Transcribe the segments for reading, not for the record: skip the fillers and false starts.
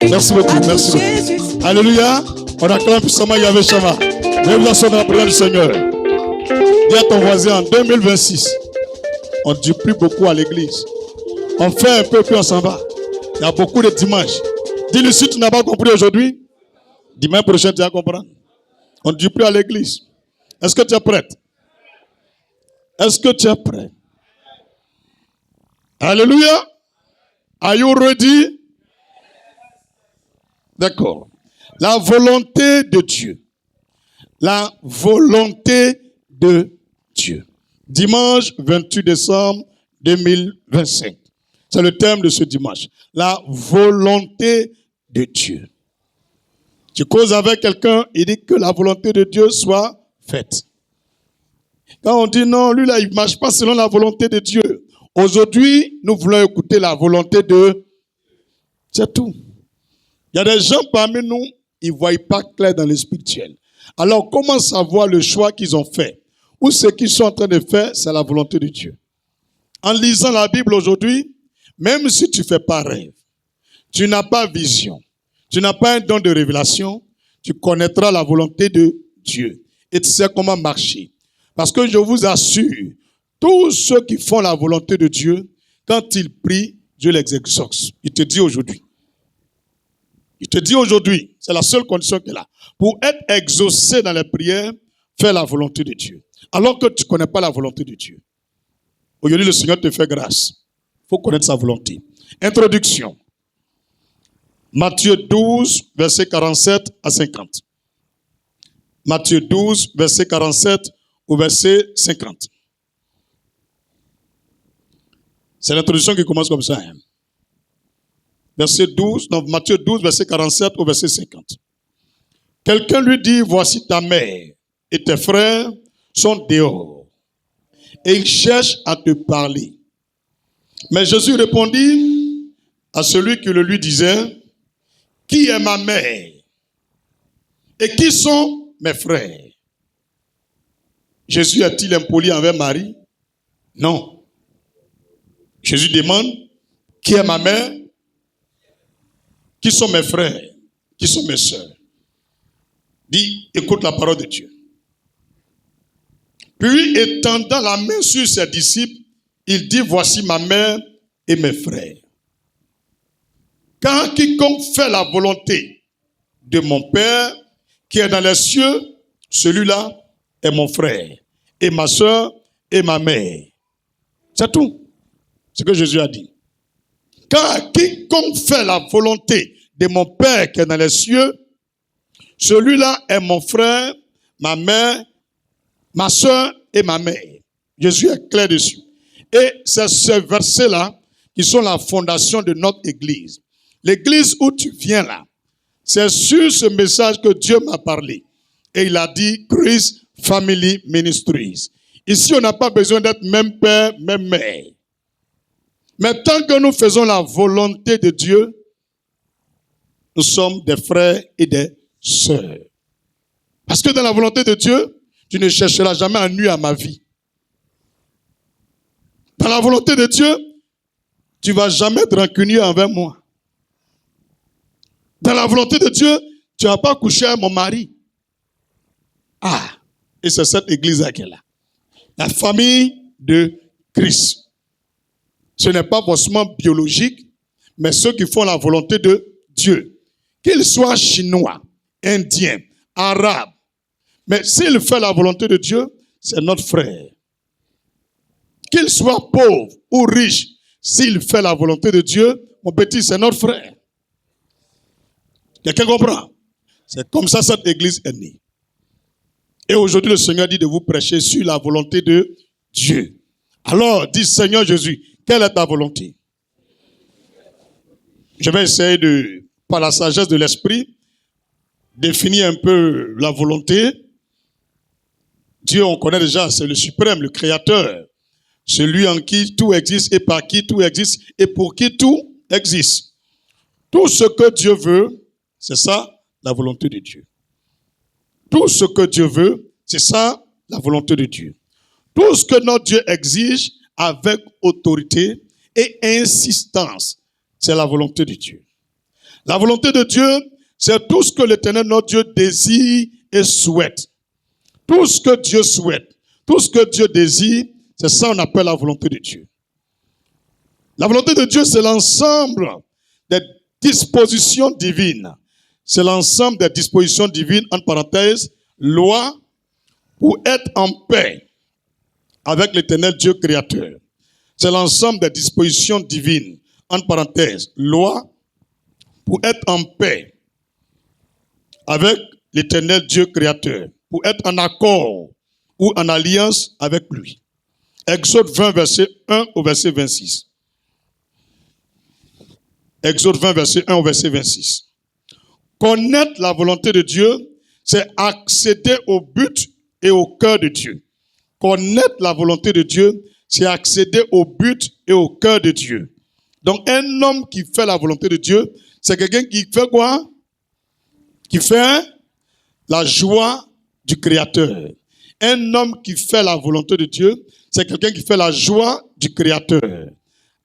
Merci beaucoup, merci beaucoup. Alléluia. On acclame puissamment Yahvé Shama. Même la sonne dans la prière du Seigneur. Dis à ton voisin, en 2026, on ne dit plus beaucoup à l'église. On fait un peu, puis on s'en va. Il y a beaucoup de dimanches. Dis-lui, si tu n'as pas compris aujourd'hui, dimanche prochain, tu vas comprendre. On ne dit plus à l'église. Est-ce que tu es prête? Est-ce que tu es prêt? Alléluia. Are you ready? D'accord. La volonté de Dieu. La volonté de Dieu. Dimanche 28 décembre 2025. C'est le thème de ce dimanche. La volonté de Dieu. Tu causes avec quelqu'un, il dit que la volonté de Dieu soit faite. Quand on dit non, lui là, il ne marche pas selon la volonté de Dieu. Aujourd'hui, nous voulons écouter la volonté de... C'est tout. Il y a des gens parmi nous, ils ne voient pas clair dans le spirituel. Alors, comment savoir le choix qu'ils ont fait? Ou ce qu'ils sont en train de faire, c'est la volonté de Dieu. En lisant la Bible aujourd'hui, même si tu ne fais pas rêve, tu n'as pas vision, tu n'as pas un don de révélation, tu connaîtras la volonté de Dieu. Et tu sais comment marcher. Parce que je vous assure, tous ceux qui font la volonté de Dieu, quand ils prient, Dieu les exauce. Il te dit aujourd'hui. Il te dit aujourd'hui, c'est la seule condition qu'il a. Pour être exaucé dans les prières, fais la volonté de Dieu. Alors que tu ne connais pas la volonté de Dieu. Aujourd'hui, le Seigneur te fait grâce. Il faut connaître sa volonté. Introduction. Matthieu 12, verset 47 à 50. Matthieu 12, verset 47 au verset 50. C'est l'introduction qui commence comme ça. Hein? Verset 12, donc Matthieu 12, verset 47 au verset 50. Quelqu'un lui dit, voici ta mère et tes frères sont dehors. Et ils cherchent à te parler. Mais Jésus répondit à celui qui le lui disait, qui est ma mère? Et qui sont mes frères? Jésus est-il impoli envers Marie? Non. Jésus demande, qui est ma mère? Qui sont mes frères? Qui sont mes sœurs? Dis, écoute la parole de Dieu. Puis, étendant la main sur ses disciples, il dit, voici ma mère et mes frères. Car quiconque fait la volonté de mon Père qui est dans les cieux, celui-là est mon frère, et ma sœur, et ma mère. C'est tout ce que Jésus a dit. Car quiconque fait la volonté de mon Père qui est dans les cieux, celui-là est mon frère, ma mère, ma sœur et ma mère. Jésus est clair dessus. Et c'est ce verset-là qui sont la fondation de notre église. L'église où tu viens là, c'est sur ce message que Dieu m'a parlé. Et il a dit, Grace Family Ministries. Ici, on n'a pas besoin d'être même père, même mère. Mais tant que nous faisons la volonté de Dieu, nous sommes des frères et des sœurs. Parce que dans la volonté de Dieu, tu ne chercheras jamais à nuire à ma vie. Dans la volonté de Dieu, tu ne vas jamais être rancunier envers moi. Dans la volonté de Dieu, tu ne vas pas coucher avec mon mari. Ah, et c'est cette église-là qui est là. La famille de Christ. Ce n'est pas forcément biologique, mais ceux qui font la volonté de Dieu. Qu'ils soient chinois, indiens, arabes. Mais s'il fait la volonté de Dieu, c'est notre frère. Qu'il soit pauvre ou riche, s'il fait la volonté de Dieu, mon petit, c'est notre frère. Quelqu'un comprend? C'est comme ça cette église est née. Et aujourd'hui, le Seigneur dit de vous prêcher sur la volonté de Dieu. Alors, dis Seigneur Jésus, quelle est ta volonté? Je vais essayer de, par la sagesse de l'esprit, définir un peu la volonté. Dieu, on connaît déjà, c'est le suprême, le créateur. Celui en qui tout existe et par qui tout existe et pour qui tout existe. Tout ce que Dieu veut, c'est ça la volonté de Dieu. Tout ce que Dieu veut, c'est ça la volonté de Dieu. Tout ce que notre Dieu exige avec autorité et insistance, c'est la volonté de Dieu. La volonté de Dieu, c'est tout ce que l'Éternel notre Dieu désire et souhaite. Tout ce que Dieu souhaite, tout ce que Dieu désire, c'est ça qu'on appelle la volonté de Dieu. La volonté de Dieu, c'est l'ensemble des dispositions divines. C'est l'ensemble des dispositions divines, entre parenthèses, loi, pour être en paix avec l'Éternel Dieu créateur. C'est l'ensemble des dispositions divines, entre parenthèses, loi, pour être en paix avec l'Éternel Dieu créateur, pour être en accord ou en alliance avec lui. Exode 20, verset 1 au verset 26. Exode 20, verset 1 au verset 26. Connaître la volonté de Dieu, c'est accéder au but et au cœur de Dieu. Connaître la volonté de Dieu, c'est accéder au but et au cœur de Dieu. Donc, un homme qui fait la volonté de Dieu, c'est quelqu'un qui fait quoi? Qui fait la joie du Créateur. Un homme qui fait la volonté de Dieu, c'est quelqu'un qui fait la joie du Créateur.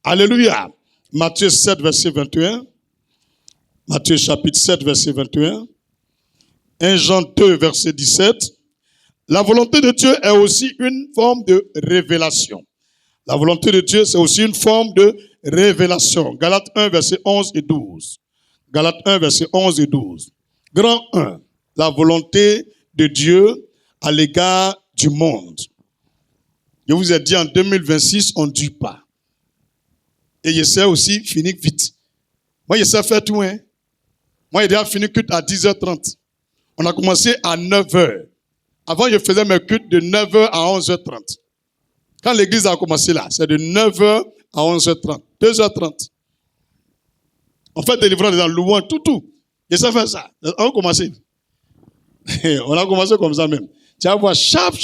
Alléluia. Matthieu 7, verset 21. Matthieu chapitre 7, verset 21. 1 Jean 2, verset 17. La volonté de Dieu est aussi une forme de révélation. La volonté de Dieu, c'est aussi une forme de révélation. Galates 1, verset 11 et 12. Galates 1, verset 11 et 12. Grand 1. La volonté de Dieu à l'égard du monde. Je vous ai dit, en 2026, on ne dure pas. Et j'essaie aussi de finir vite. Moi, j'essaie de faire tout, hein. Moi, j'ai déjà fini culte à 10h30. On a commencé à 9h. Avant, je faisais mes cultes de 9h à 11h30. Quand l'église a commencé là, c'est de 9h à 11h30. 2h30. On fait des livraisons dans louange, tout. J'essaie de faire ça. On a commencé. On a commencé comme ça même. Tu vas voir, sharp.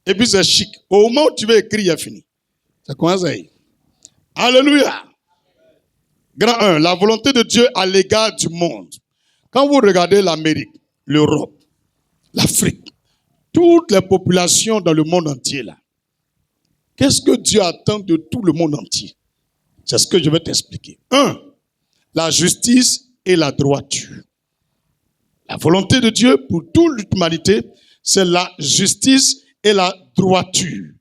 Et puis c'est chic. Au moment où tu veux écrire, il a fini. Ça commence à y. Alléluia. Grand 1, la volonté de Dieu à l'égard du monde. Quand vous regardez l'Amérique, l'Europe, l'Afrique, toutes les populations dans le monde entier là, qu'est-ce que Dieu attend de tout le monde entier? C'est ce que je vais t'expliquer. 1, la justice et la droiture. La volonté de Dieu pour toute l'humanité, c'est la justice et la droiture.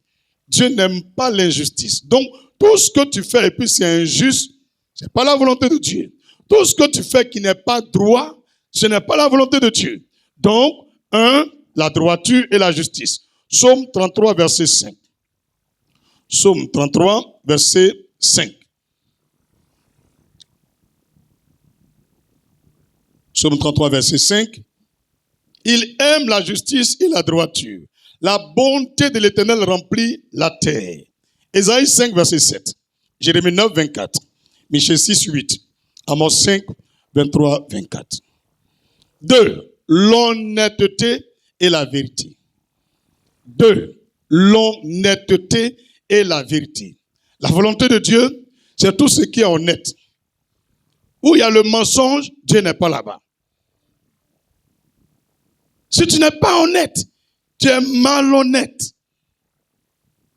Dieu n'aime pas l'injustice. Donc, tout ce que tu fais et puis c'est injuste, ce n'est pas la volonté de Dieu. Tout ce que tu fais qui n'est pas droit, ce n'est pas la volonté de Dieu. Donc, 1, la droiture et la justice. Psaume 33, verset 5. Psaume 33, verset 5. Psaume 33, verset 5. Il aime la justice et la droiture. La bonté de l'Éternel remplit la terre. Ésaïe 5, verset 7. Jérémie 9, 24. Michée 6, 8. Amos 5, 23, 24. 2. L'honnêteté et la vérité. 2. L'honnêteté et la vérité. La volonté de Dieu, c'est tout ce qui est honnête. Où il y a le mensonge, Dieu n'est pas là-bas. Si tu n'es pas honnête, tu es malhonnête.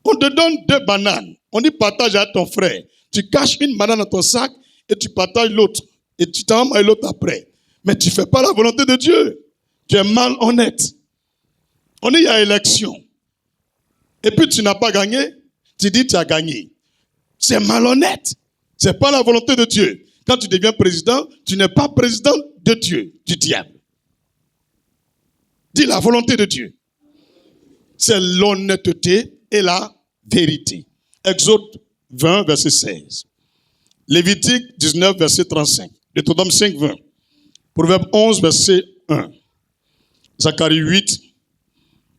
On te donne 2 bananes. On dit partage à ton frère. Tu caches une banane dans ton sac et tu partages l'autre. Et tu t'en mets l'autre après. Mais tu ne fais pas la volonté de Dieu. Tu es malhonnête. On dit il y a élection. Et puis tu n'as pas gagné. Tu dis tu as gagné. C'est malhonnête. Ce n'est pas la volonté de Dieu. Quand tu deviens président, tu n'es pas président de Dieu, du diable. Dis la volonté de Dieu. C'est l'honnêteté et la vérité. Exode 20, verset 16. Lévitique 19, verset 35. Deutéronome 5, 20. Proverbe 11, verset 1. Zacharie 8,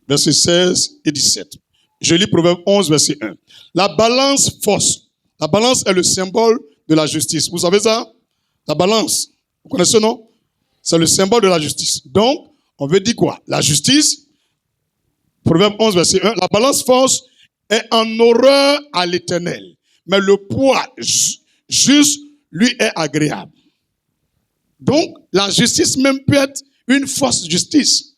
verset 16 et 17. Je lis Proverbe 11, verset 1. La balance fausse. La balance est le symbole de la justice. Vous savez ça? La balance. Vous connaissez, non? C'est le symbole de la justice. Donc, on veut dire quoi? La justice, Proverbe 11, verset 1. La balance fausse est en horreur à l'Éternel. Mais le poids juste lui est agréable. Donc, la justice même peut être une fausse justice.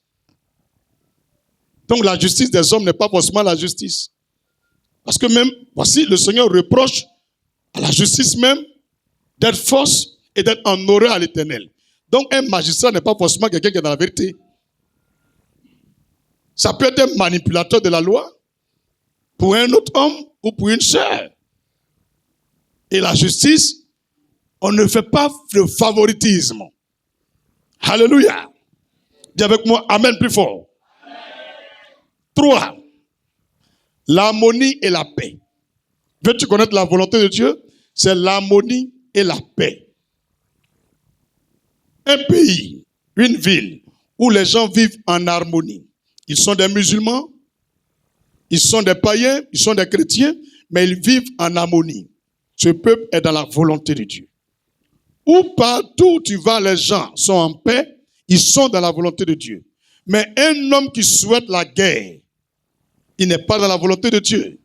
Donc, la justice des hommes n'est pas forcément la justice. Parce que même, voici, le Seigneur reproche à la justice même d'être fausse et d'être en horreur à l'Éternel. Donc un magistrat n'est pas forcément quelqu'un qui est dans la vérité. Ça peut être un manipulateur de la loi pour un autre homme ou pour une sœur. Et la justice, on ne fait pas le favoritisme. Alléluia. Dis avec moi, amen plus fort. 3. L'harmonie et la paix. Veux-tu connaître la volonté de Dieu? C'est l'harmonie et la paix. Un pays, une ville où les gens vivent en harmonie. Ils sont des musulmans, ils sont des païens, ils sont des chrétiens, mais ils vivent en harmonie. Ce peuple est dans la volonté de Dieu. Où partout où tu vas, les gens sont en paix, ils sont dans la volonté de Dieu. Mais un homme qui souhaite la guerre, il n'est pas dans la volonté de Dieu.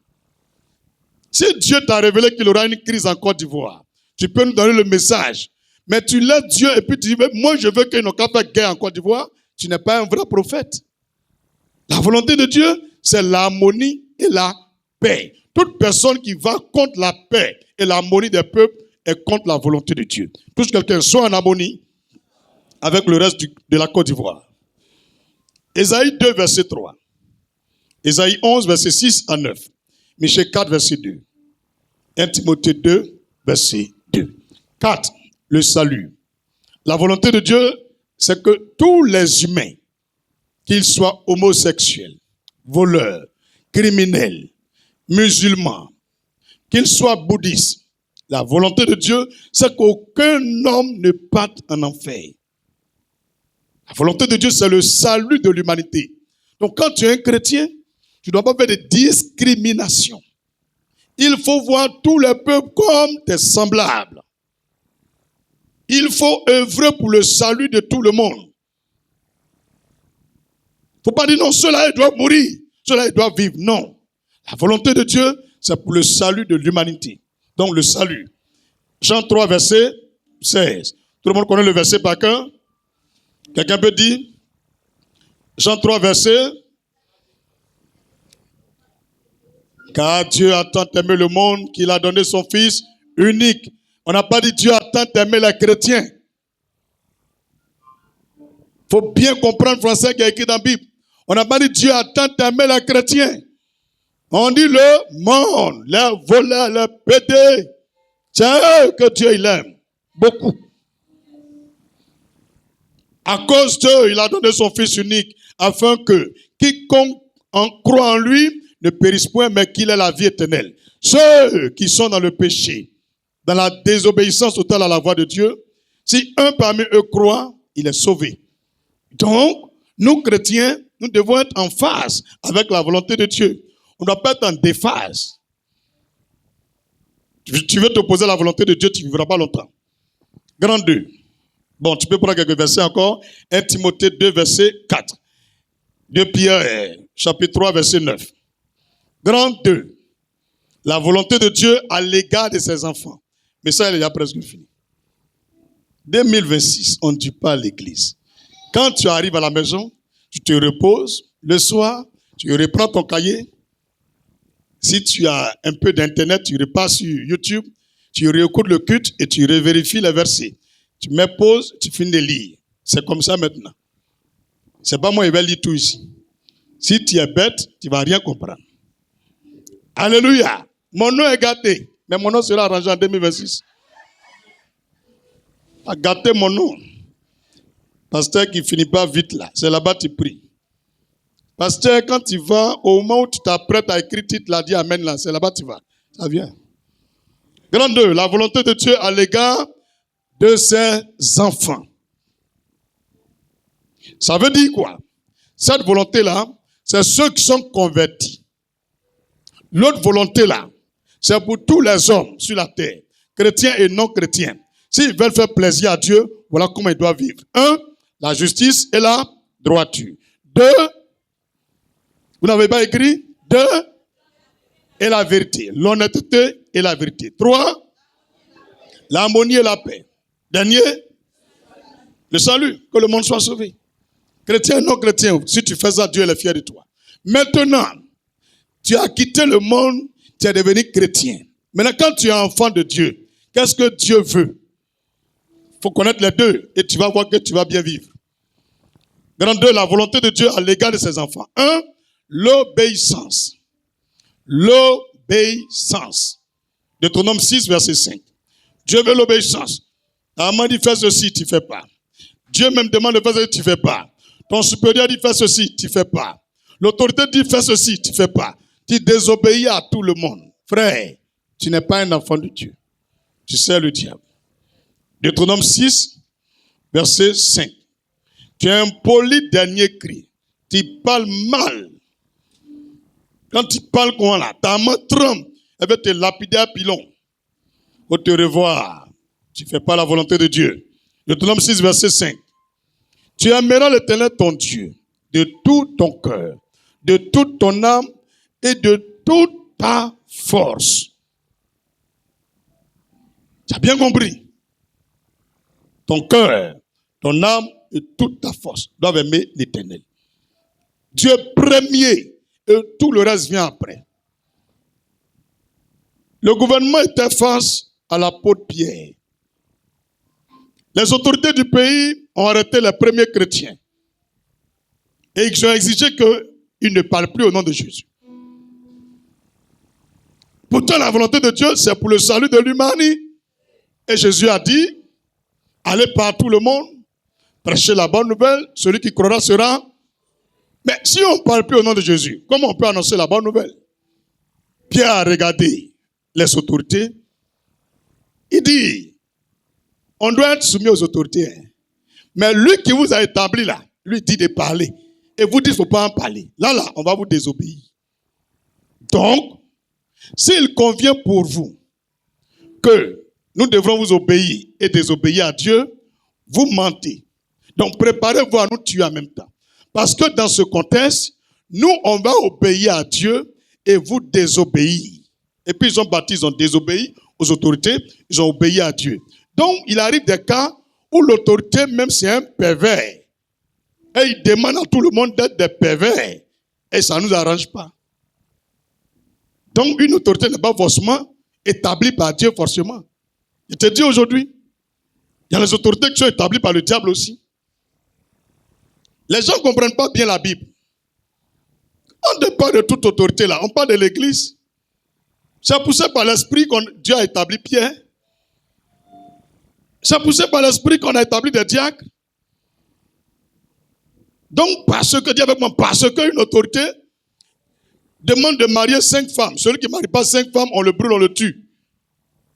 Si Dieu t'a révélé qu'il y aura une crise en Côte d'Ivoire, tu peux nous donner le message. Mais tu laisses Dieu et puis tu dis, moi je veux qu'ils n'ont qu'à faire guerre en Côte d'Ivoire. Tu n'es pas un vrai prophète. La volonté de Dieu, c'est l'harmonie et la paix. Toute personne qui va contre la paix et l'harmonie des peuples est contre la volonté de Dieu. Touche quelqu'un, soit en harmonie avec le reste de la Côte d'Ivoire. Ésaïe 2, verset 3. Ésaïe 11, verset 6 à 9. Michée 4, verset 2. 1 Timothée 2, verset 2. 4. Le salut. La volonté de Dieu, c'est que tous les humains, qu'ils soient homosexuels, voleurs, criminels, musulmans, qu'ils soient bouddhistes, la volonté de Dieu, c'est qu'aucun homme ne parte en enfer. La volonté de Dieu, c'est le salut de l'humanité. Donc quand tu es un chrétien, tu ne dois pas faire de discrimination. Il faut voir tous les peuples comme des semblables. Il faut œuvrer pour le salut de tout le monde. Il ne faut pas dire non, ceux-là, ils doivent mourir, ceux-là, ils doivent vivre. Non. La volonté de Dieu, c'est pour le salut de l'humanité. Donc le salut. Jean 3, verset 16. Tout le monde connaît le verset par cœur? Quelqu'un peut dire? Jean 3, verset. Car Dieu a tant aimé le monde qu'il a donné son Fils unique. On n'a pas dit Dieu a tant aimé les chrétiens. Il faut bien comprendre le français qui est écrit dans la Bible. On n'a pas dit Dieu a tant aimé les chrétiens. On dit le monde, les voleurs, les pédés. C'est eux que Dieu il aime. Beaucoup. À cause d'eux, il a donné son Fils unique afin que quiconque en croit en lui ne périsse point, mais qu'il ait la vie éternelle. Ceux qui sont dans le péché, dans la désobéissance totale à la voix de Dieu, si un parmi eux croit, il est sauvé. Donc, nous chrétiens, nous devons être en phase avec la volonté de Dieu. On ne doit pas être en déphase. Tu veux t'opposer à la volonté de Dieu, tu ne vivras pas longtemps. Grand 2. Bon, tu peux prendre quelques versets encore. 1 Timothée 2, verset 4. 2 Pierre, chapitre 3, verset 9. Grand 2. La volonté de Dieu à l'égard de ses enfants. Mais ça, il est déjà presque fini. 2026, on ne dit pas à l'église. Quand tu arrives à la maison, tu te reposes. Le soir, tu reprends ton cahier. Si tu as un peu d'internet, tu repars sur YouTube, tu réécoutes le culte et tu revérifies les versets. Tu mets pause, tu finis de lire. C'est comme ça maintenant. C'est pas moi qui vais lire tout ici. Si tu es bête, tu ne vas rien comprendre. Alléluia. Mon nom est gâté, mais mon nom sera arrangé en 2026. Pas gâté mon nom. Pasteur qui finit pas vite là, c'est là-bas tu pries. Pasteur, quand tu vas, au moment où tu t'apprêtes à écrire, tu te l'as dit amen là, c'est là-bas tu vas. Ça vient. Grand 2, la volonté de Dieu à l'égard de ses enfants. Ça veut dire quoi? Cette volonté-là, c'est ceux qui sont convertis. L'autre volonté-là, c'est pour tous les hommes sur la terre, chrétiens et non chrétiens. S'ils veulent faire plaisir à Dieu, voilà comment ils doivent vivre. 1, la justice et la droiture. 2, vous n'avez pas écrit? 2, et la vérité. L'honnêteté et la vérité. 3, l'harmonie et la paix. Dernier, le salut, que le monde soit sauvé. Chrétien et non chrétien, si tu fais ça, Dieu est fier de toi. Maintenant, tu as quitté le monde, tu es devenu chrétien. Maintenant, quand tu es enfant de Dieu, qu'est-ce que Dieu veut? faut connaître les deux et tu vas voir que tu vas bien vivre. Grand 2, la volonté de Dieu à l'égard de ses enfants. 1, l'obéissance. L'obéissance. Deutéronome 6, verset 5. Dieu veut l'obéissance. Ta maman dit fais ceci, tu ne fais pas. Dieu même demande de faire ceci, tu ne fais pas. Ton supérieur dit fais ceci, tu ne fais pas. L'autorité dit fais ceci, tu ne fais pas. Tu désobéis à tout le monde. Frère, tu n'es pas un enfant de Dieu. Tu sers le diable. Deutéronome 6, verset 5. Tu es un poli dernier cri. Tu parles mal. Quand tu parles comment là, ta main tremble. Elle veut te lapider à pilon. Faut te revoir. Tu ne fais pas la volonté de Dieu. Deutéronome 6, verset 5. Tu aimeras l'Éternel ton Dieu de tout ton cœur, de toute ton âme et de toute ta force. Tu as bien compris? Ton cœur, ton âme et toute ta force doivent aimer l'Éternel. Dieu premier et tout le reste vient après. Le gouvernement était face à l'apôtre Pierre. Les autorités du pays ont arrêté les premiers chrétiens. Et ils ont exigé qu'ils ne parlent plus au nom de Jésus. Pourtant, la volonté de Dieu, c'est pour le salut de l'humanité. Et Jésus a dit, allez partout le monde, prêchez la bonne nouvelle, celui qui croira sera. Mais si on ne parle plus au nom de Jésus, comment on peut annoncer la bonne nouvelle? Pierre a regardé les autorités. Il dit, on doit être soumis aux autorités. Hein. Mais lui qui vous a établi là, lui dit de parler. Et vous dites, il ne faut pas en parler. Là, on va vous désobéir. Donc, s'il convient pour vous que nous devrons vous obéir et désobéir à Dieu, vous mentez. Donc, préparez-vous à nous tuer en même temps. Parce que dans ce contexte, nous, on va obéir à Dieu et vous désobéir. Et puis, ils ont bâti, ils ont désobéi aux autorités, ils ont obéi à Dieu. Donc, il arrive des cas où l'autorité, même c'est un pervers. Et il demande à tout le monde d'être des pervers. Et ça ne nous arrange pas. Donc, une autorité n'est pas forcément établie par Dieu, forcément. Je te dis aujourd'hui, il y a les autorités qui sont établies par le diable aussi. Les gens ne comprennent pas bien la Bible. On ne parle de toute autorité là, on parle de l'Église. C'est poussé par l'esprit que Dieu a établi Pierre. C'est poussé par l'esprit qu'on a établi des diacres. Donc, parce que, dis avec moi, parce qu'une autorité demande de marier 5 femmes. Celui qui ne marie pas 5 femmes, on le brûle, on le tue.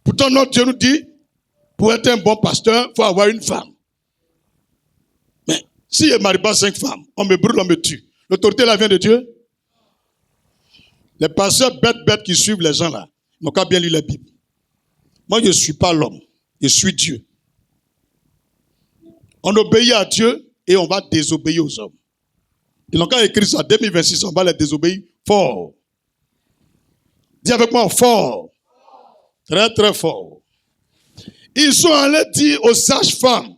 Pourtant, notre Dieu nous dit, pour être un bon pasteur, il faut avoir une femme. Mais si je ne marie pas 5 femmes, on me brûle, on me tue. L'autorité là vient de Dieu. Les pasteurs bêtes qui suivent les gens là, ils n'ont qu'à bien lire la Bible. Moi, je ne suis pas l'homme, je suis Dieu. On obéit à Dieu et on va désobéir aux hommes. Ils n'ont qu'à écrire ça, 2026, on va les désobéir fort. Dis avec moi, fort. Très, très fort. Ils sont allés dire aux sages-femmes,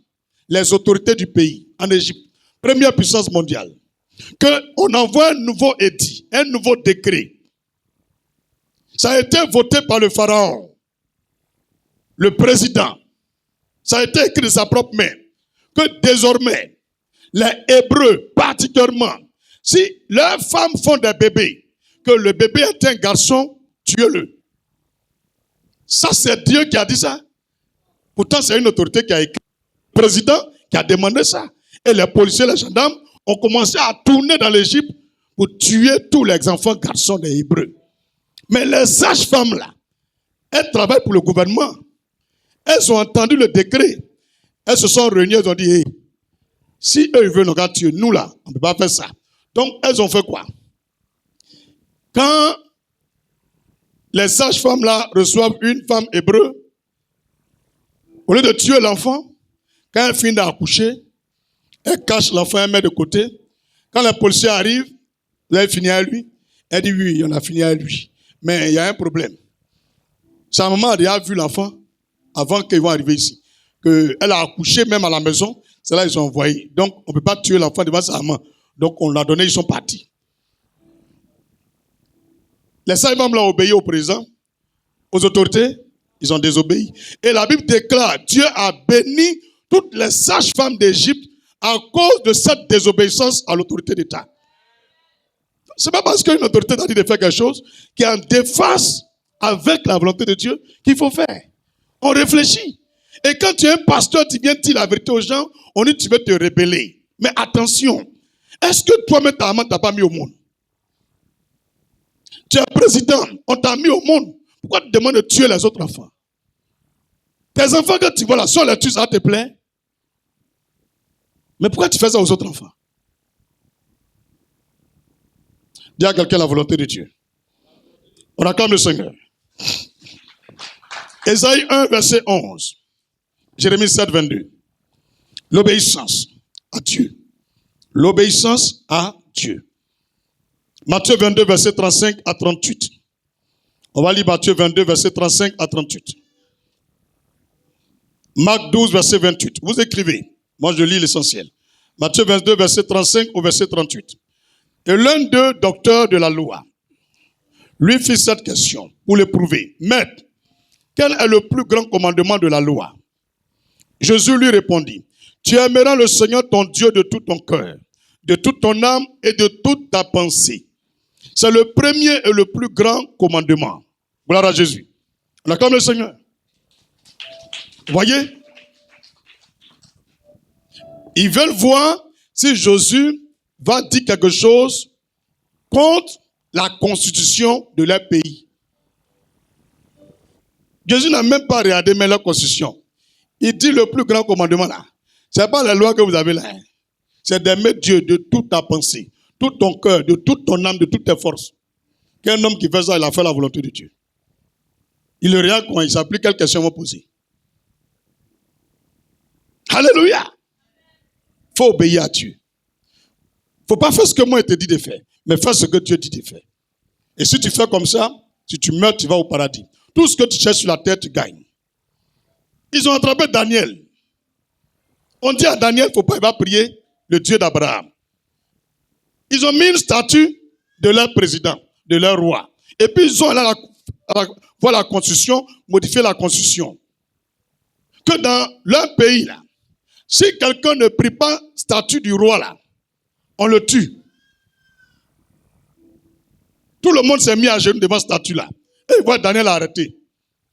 les autorités du pays, en Égypte, première puissance mondiale, qu'on envoie un nouveau édit, un nouveau décret. Ça a été voté par le pharaon, le président. Ça a été écrit de sa propre main. Que désormais, les Hébreux, particulièrement, si leurs femmes font des bébés, que le bébé est un garçon, tuez-le. Ça, c'est Dieu qui a dit ça. Pourtant, c'est une autorité qui a écrit. Le président qui a demandé ça. Et les policiers, les gendarmes ont commencé à tourner dans l'Égypte pour tuer tous les enfants garçons des Hébreux. Mais les sages-femmes là, elles travaillent pour le gouvernement. Elles ont entendu le décret. Elles se sont réunies, elles ont dit, hey, si eux ils veulent nous tuer, nous là, on ne peut pas faire ça. Donc, elles ont fait quoi? Quand les sages-femmes là reçoivent une femme hébreu, au lieu de tuer l'enfant, quand elle finit d'accoucher, elle cache l'enfant, elle met de côté. Quand les policiers arrivent, vous avez fini à lui? Elle dit oui, on a fini à lui. Mais il y a un problème. Sa maman a déjà vu l'enfant avant qu'ils vont arriver ici. Elle a accouché même à la maison, c'est là qu'ils ont envoyé. Donc, on ne peut pas tuer l'enfant devant sa maman. Donc, on l'a donné, ils sont partis. Les sages-femmes l'ont obéi au président, aux autorités, ils ont désobéi. Et la Bible déclare, Dieu a béni toutes les sages-femmes d'Égypte à cause de cette désobéissance à l'autorité d'État. Ce n'est pas parce qu'une autorité t'a dit de faire quelque chose qui est en défense avec la volonté de Dieu qu'il faut faire. On réfléchit. Et quand tu es un pasteur, tu viens dire la vérité aux gens, on dit tu veux te rebeller. Mais attention, est-ce que toi-même ta maman t'a pas mis au monde? Tu es président, on t'a mis au monde. Pourquoi tu demandes de tuer les autres enfants? Tes enfants, quand tu vois la soeur les tue, ça te plaît? Mais pourquoi tu fais ça aux autres enfants? Dis à quelqu'un la volonté de Dieu. On acclame le Seigneur. Ésaïe 1, verset 11. Jérémie 7, 22. L'obéissance à Dieu. L'obéissance à Dieu. Matthieu 22, verset 35 à 38. On va lire Matthieu 22, verset 35 à 38. Marc 12, verset 28. Vous écrivez. Moi, je lis l'essentiel. Matthieu 22, verset 35 au verset 38. Et l'un d'eux, docteur de la loi, lui fit cette question pour l'éprouver. Maître, quel est le plus grand commandement de la loi? Jésus lui répondit, tu aimeras le Seigneur ton Dieu de tout ton cœur, de toute ton âme et de toute ta pensée. C'est le premier et le plus grand commandement. Gloire à Jésus. On acclame le Seigneur. Voyez? Ils veulent voir si Jésus va dire quelque chose contre la constitution de leur pays. Jésus n'a même pas regardé mais leur constitution. Il dit le plus grand commandement là. Ce n'est pas la loi que vous avez là. C'est d'aimer Dieu de toute ta pensée, tout ton cœur, de toute ton âme, de toutes tes forces. Qu'un homme qui fait ça, il a fait la volonté de Dieu. Il le regarde quand il s'applique, quelle question va poser. Alléluia. Il faut obéir à Dieu. Il ne faut pas faire ce que moi je te dis de faire, mais faire ce que Dieu dit de faire. Et si tu fais comme ça, si tu meurs, tu vas au paradis. Tout ce que tu cherches sur la terre, tu gagnes. Ils ont attrapé Daniel. On dit à Daniel, il ne faut pas, il va prier le Dieu d'Abraham. Ils ont mis une statue de leur président, de leur roi. Et puis ils ont allé voir la constitution, modifier la constitution. Que dans leur pays, là, si quelqu'un ne prie pas statue du roi, là, on le tue. Tout le monde s'est mis à genoux devant cette statue-là. Et il voit Daniel arrêté.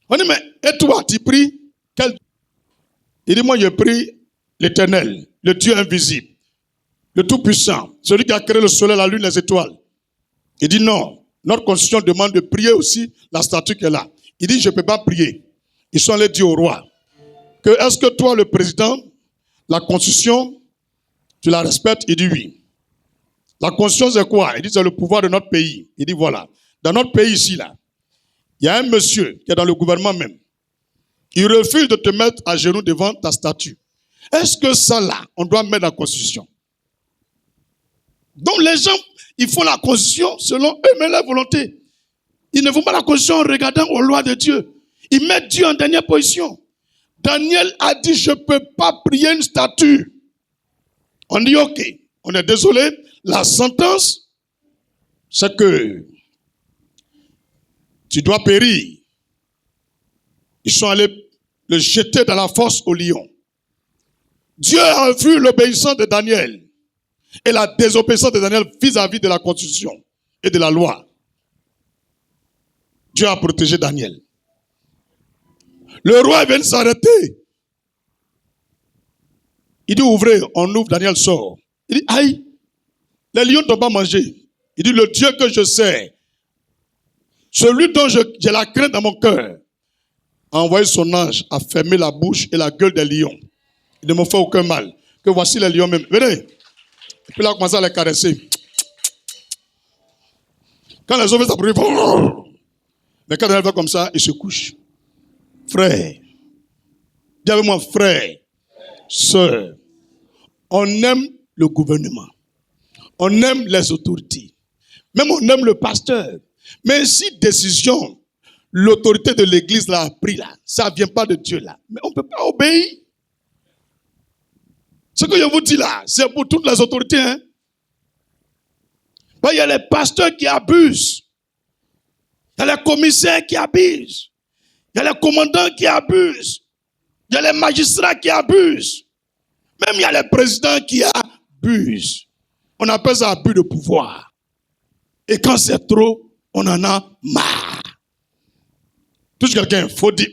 On dit, mais et toi, tu pries quel? Il dit, moi, je prie l'Éternel, le Dieu invisible, le Tout-Puissant, celui qui a créé le soleil, la lune, les étoiles. Il dit, non, notre constitution demande de prier aussi la statue qui est là. Il dit, je ne peux pas prier. Ils sont allés dire au roi, que est-ce que toi, le président, la constitution, tu la respectes? Il dit oui. La constitution, c'est quoi? Il dit, c'est le pouvoir de notre pays. Il dit, voilà. Dans notre pays ici, là, il y a un monsieur qui est dans le gouvernement même. Il refuse de te mettre à genoux devant ta statue. Est-ce que ça, là, on doit mettre dans la constitution? Donc, les gens, ils font la constitution selon eux-mêmes leur volonté. Ils ne font pas la constitution en regardant aux lois de Dieu. Ils mettent Dieu en dernière position. Daniel a dit, je ne peux pas prier une statue. On dit, ok, on est désolé. La sentence, c'est que tu dois périr. Ils sont allés le jeter dans la fosse au lion. Dieu a vu l'obéissance de Daniel et la désobéissance de Daniel vis-à-vis de la constitution et de la loi. Dieu a protégé Daniel. Le roi vient de s'arrêter. Il dit, ouvrez, on ouvre, Daniel sort. Il dit, aïe, les lions ne t'ont pas mangé. Il dit, le Dieu que je sais, celui dont j'ai la crainte dans mon cœur, a envoyé son ange à fermer la bouche et la gueule des lions. Il ne me fait aucun mal. Que voici les lions même. Venez. Et puis là, on commence à les caresser. Quand les hommes font ça, mais quand Daniel va comme ça, il se couche. Frère, dis avec moi, frère, sœur, on aime le gouvernement. On aime les autorités. Même on aime le pasteur. Mais si décision, l'autorité de l'église l'a pris là, ça ne vient pas de Dieu là. Mais on ne peut pas obéir. Ce que je vous dis là, c'est pour toutes les autorités. Hein? Il y a les pasteurs qui abusent. Il y a les commissaires qui abusent. Il y a les commandants qui abusent. Il y a les magistrats qui abusent. Même il y a les présidents qui abusent. On appelle ça abus de pouvoir. Et quand c'est trop, on en a marre. Touche quelqu'un, il faut dire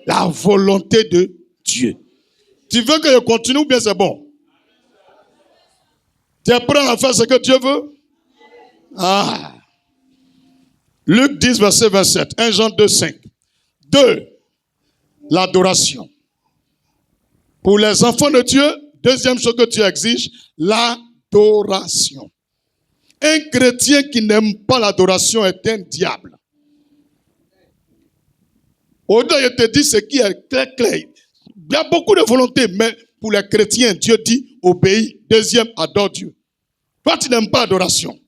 la volonté de Dieu. Tu veux que je continue ou bien c'est bon? Tu es prêt à faire ce que Dieu veut? Ah. Luc 10, verset 27. 1 Jean 2, 5. 2. L'adoration. Pour les enfants de Dieu, deuxième chose que Dieu exige, l'adoration. Un chrétien qui n'aime pas l'adoration est un diable. Au-delà, je te dis ce qui est clair, clair. Il y a beaucoup de volonté, mais pour les chrétiens, Dieu dit, obéis. Deuxième, adore Dieu. Toi, tu n'aimes pas adoration.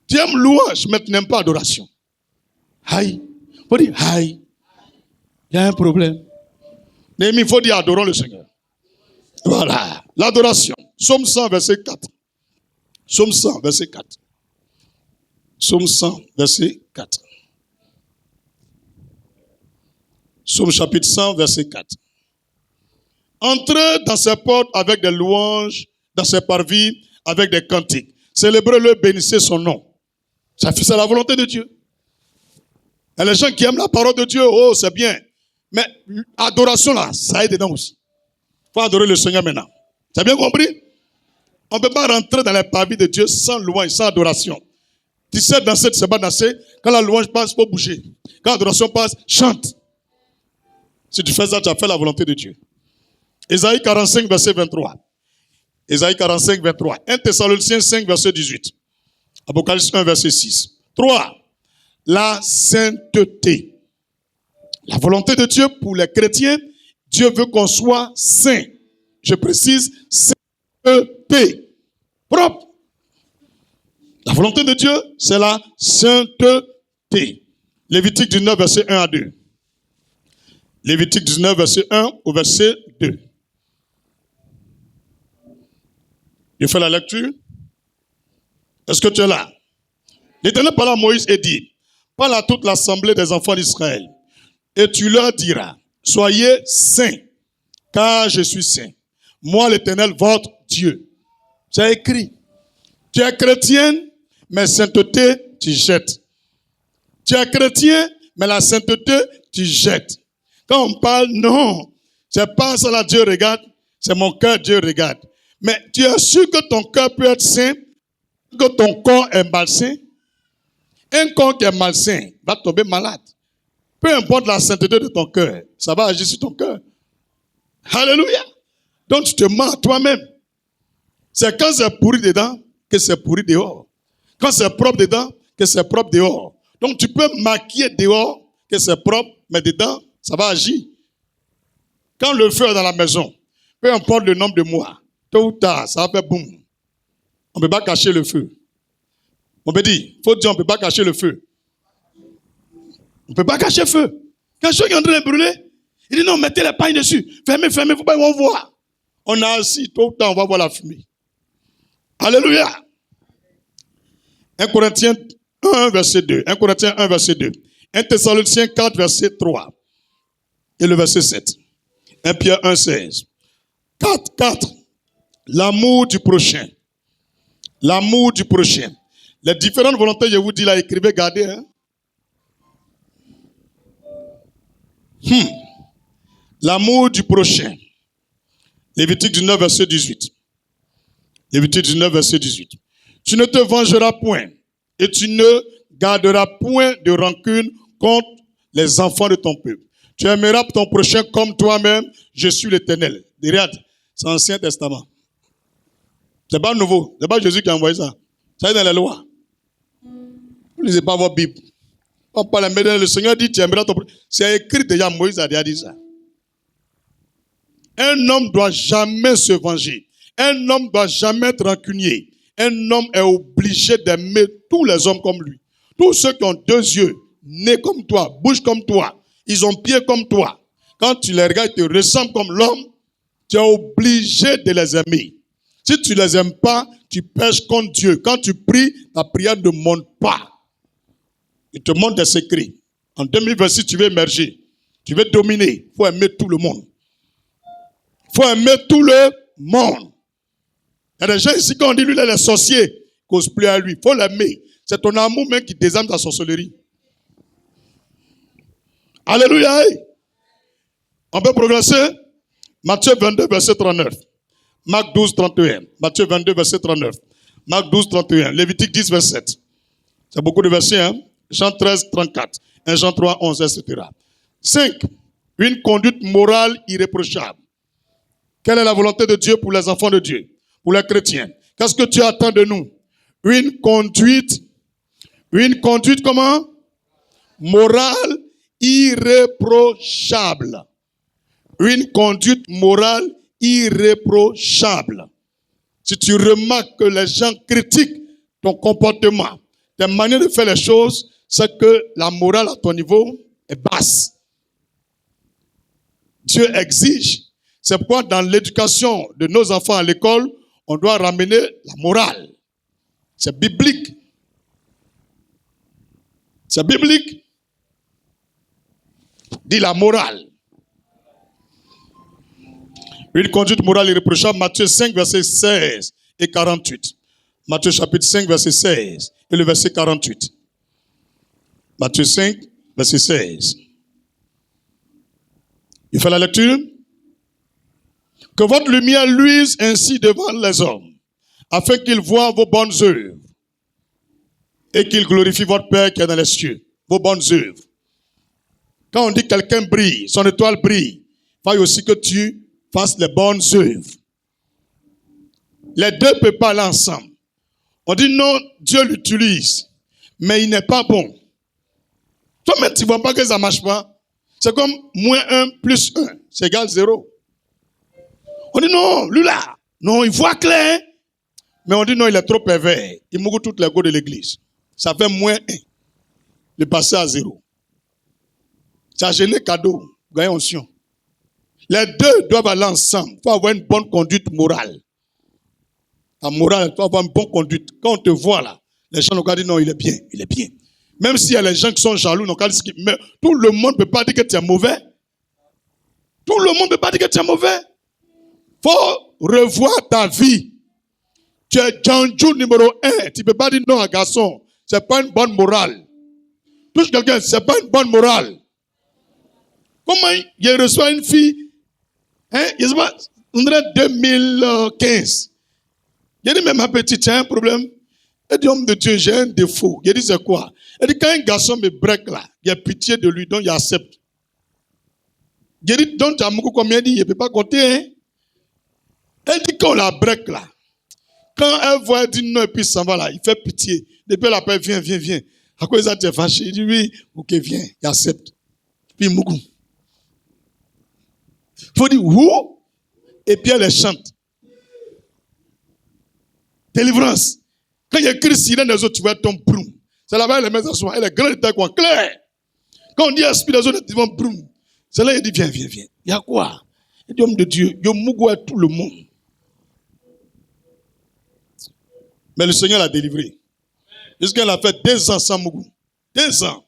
Tu aimes louange, mais tu n'aimes pas adoration. Aïe. Il faut dire, aïe. Il y a un problème. Mais il faut dire, adorons le Seigneur. Voilà. L'adoration. Psaume 100, verset 4. Psaume 100, verset 4. Psaume 100, verset 4. Psaume chapitre 100, verset 4. Entrez dans ses portes avec des louanges, dans ses parvis avec des cantiques. Célébrez-le, bénissez son nom. C'est la volonté de Dieu. Et les gens qui aiment la parole de Dieu, oh, c'est bien. Mais adoration là, ça est dedans aussi. Il faut adorer le Seigneur maintenant. Tu as bien compris? On ne peut pas rentrer dans les parvis de Dieu sans louange, sans adoration. Tu sais danser, tu sais pas danser. Quand la louange passe, il faut bouger. Quand l'adoration passe, chante. Si tu fais ça, tu as fait la volonté de Dieu. Ésaïe 45, verset 23. Ésaïe 45, 23. 1 Thessaloniciens 5, verset 18. Apocalypse 1, verset 6. 3. La sainteté. La volonté de Dieu pour les chrétiens, Dieu veut qu'on soit saint. Je précise, sainteté. Propre. La volonté de Dieu, c'est la sainteté. Lévitique 19, verset 1 à 2. Lévitique 19, verset 1 au verset 2. Je fais la lecture. Est-ce que tu es là? L'Éternel parla à Moïse et dit, parle à toute l'assemblée des enfants d'Israël. Et tu leur diras, soyez saints, car je suis saint. Moi, l'Éternel, votre Dieu. C'est écrit. Tu es chrétienne, mais sainteté, tu jettes. Tu es chrétien, mais la sainteté, tu jettes. Quand on parle, non, c'est pas ça là Dieu regarde, c'est mon cœur Dieu regarde. Mais tu es sûr que ton cœur peut être saint, que ton corps est malsain? Un corps qui est malsain va tomber malade. Peu importe la sainteté de ton cœur, ça va agir sur ton cœur. Alléluia. Donc tu te mens à toi-même. C'est quand c'est pourri dedans que c'est pourri dehors. Quand c'est propre dedans que c'est propre dehors. Donc tu peux maquiller dehors que c'est propre, mais dedans, ça va agir. Quand le feu est dans la maison, peu importe le nombre de mois, tôt ou tard, ça va faire boum. On ne peut pas cacher le feu. On peut dire, il faut dire, on ne peut pas cacher le feu. On ne peut pas cacher le feu. Quand quelqu'un est en train de brûler, il dit non, mettez les pailles dessus. Fermez, il ne faut pas qu'on voit. On a assis, tôt ou tard, on va voir la fumée. Alléluia. 1 Corinthiens 1, verset 2. 1 Corinthiens 1, verset 2. 1 Thessaloniciens 4, verset 3. Et le verset 7. 1 Pierre 1, 16. 4. L'amour du prochain. L'amour du prochain. Les différentes volontés, je vous dis là, écrivez, gardez. Hein? L'amour du prochain. Lévitique 19, verset 18. Lévitique 19, verset 18. Tu ne te vengeras point et tu ne garderas point de rancune contre les enfants de ton peuple. Tu aimeras ton prochain comme toi-même. Je suis l'Éternel. Regarde, c'est l'Ancien Testament. C'est pas nouveau. C'est pas Jésus qui a envoyé ça. Ça est dans la loi. Vous ne lisez pas votre Bible. On parle, mais le Seigneur dit, tu aimeras ton prochain. C'est écrit déjà, Moïse a déjà dit ça. Un homme ne doit jamais se venger. Un homme ne doit jamais être rancunier. Un homme est obligé d'aimer tous les hommes comme lui. Tous ceux qui ont deux yeux, nez comme toi, bouche comme toi, ils ont pieds comme toi. Quand tu les regardes, ils te ressemblent comme l'homme, tu es obligé de les aimer. Si tu ne les aimes pas, tu pèches contre Dieu. Quand tu pries, ta prière ne monte pas. Il te montre des secrets. En 2026, tu veux émerger. Tu veux dominer. Il faut aimer tout le monde. Il faut aimer tout le monde. Il y a des gens ici, quand on dit lui, il est sorcier, cause plus à lui. Il faut l'aimer. C'est ton amour même qui désarme ta sorcellerie. Alléluia. On peut progresser. Matthieu 22, verset 39. Marc 12, 31. Matthieu 22, verset 39. Marc 12, 31. Lévitique 10, verset 7. C'est beaucoup de versets, hein? Jean 13, 34. 1 Jean 3, 11, etc. 5. Une conduite morale irréprochable. Quelle est la volonté de Dieu pour les enfants de Dieu, pour les chrétiens? Qu'est-ce que tu attends de nous? Une conduite comment? Morale irréprochable. Une conduite morale irréprochable. Si tu remarques que les gens critiquent ton comportement, ta manière de faire les choses, c'est que la morale à ton niveau est basse. Dieu exige. C'est pourquoi dans l'éducation de nos enfants à l'école, on doit ramener la morale. C'est biblique. C'est biblique. Dis la morale. Une conduite morale irréprochable, Matthieu 5, verset 16 et 48. Matthieu chapitre 5, verset 16 et le verset 48. Matthieu 5, verset 16. Il fait la lecture. Que votre lumière luise ainsi devant les hommes, afin qu'ils voient vos bonnes œuvres et qu'ils glorifient votre Père qui est dans les cieux. Vos bonnes œuvres. Quand on dit que quelqu'un brille, son étoile brille, il faut aussi que tu fasses les bonnes œuvres. Les deux ne peuvent pas aller ensemble. On dit non, Dieu l'utilise, mais il n'est pas bon. Toi-même, tu ne vois pas que ça ne marche pas. C'est comme moins 1 plus 1, c'est égal 0. On dit non, lui là, non, il voit clair. Mais on dit non, il est trop pervers. Il mourut toutes les go de l'église. Ça fait moins 1. Le passé à 0. Ça a gêné cadeau, gagné onction. Les deux doivent aller ensemble. Il faut avoir une bonne conduite morale. La morale, il faut avoir une bonne conduite. Quand on te voit là, les gens n'ont qu'à dire non, il est bien, il est bien. Même s'il y a les gens qui sont jaloux, n'ont qu'à dire mais tout le monde ne peut pas dire que tu es mauvais. Tout le monde ne peut pas dire que tu es mauvais. Il faut revoir ta vie. Tu es Djanjou numéro 1. Tu ne peux pas dire non à un garçon. Ce n'est pas une bonne morale. Touche quelqu'un, ce n'est pas une bonne morale. Comment il reçoit une fille, hein, il se passe, on dirait 2015. Il dit, mais ma petite, tu as un problème. Elle dit, homme de Dieu, j'ai un défaut. Il dit, c'est quoi? Elle dit, quand un garçon me break là, il y a pitié de lui, donc il accepte. Il dit, donc tu as beaucoup combien? Il dit, il ne peut pas compter, hein. Elle dit, quand on la break là, quand elle voit, elle dit non, et puis il s'en va là, il fait pitié. Depuis elle appelle, viens, viens, viens. À quoi ça t'es fâché? Il dit, oui, ok, viens, il accepte. Puis il moukou. Il faut dire, où? Et puis elle chante. Délivrance. Quand il y a écrit sirène des autres, tu vois ton broum. C'est là-bas, elle les met à soi. Elle est grande, elle est quoi? Claire. Quand on dit esprit des autres, tu vois broum. C'est là, il dit, viens, viens, viens. Il y a quoi? Il dit, homme de Dieu, il y a mougou à tout le monde. Mais le Seigneur l'a délivré. Jusqu'elle a fait 2 ans sans mougou. 2 ans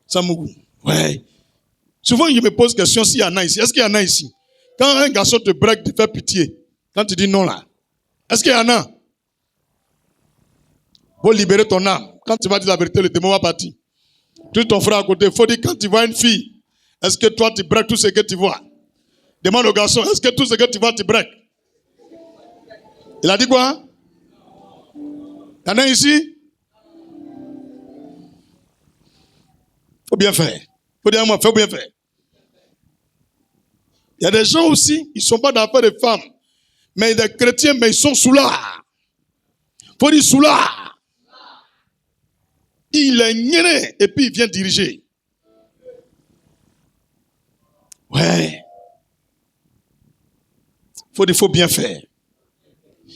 sans mougou. Ouais. Souvent, il me pose question s'il y en a ici. Est-ce qu'il y en a ici? Quand un garçon te break, te fait pitié. Quand tu dis non là. Est-ce qu'il y en a? Pour libérer ton âme. Quand tu vas dire la vérité, le démon va partir. Tout ton frère à côté. Il faut dire quand tu vois une fille, est-ce que toi tu breaks tout ce que tu vois? Demande au garçon, est-ce que tout ce que tu vois, tu breaks? Il a dit quoi? Il y en a ici? Faut bien faire. Faut dire à moi, faut bien faire. Il y a des gens aussi, ils ne sont pas dans l'affaire des femmes. Mais des chrétiens, mais ils sont sous l'art. Faut dire sous l'art. Il est gné et puis il vient diriger. Ouais. Faut bien faire.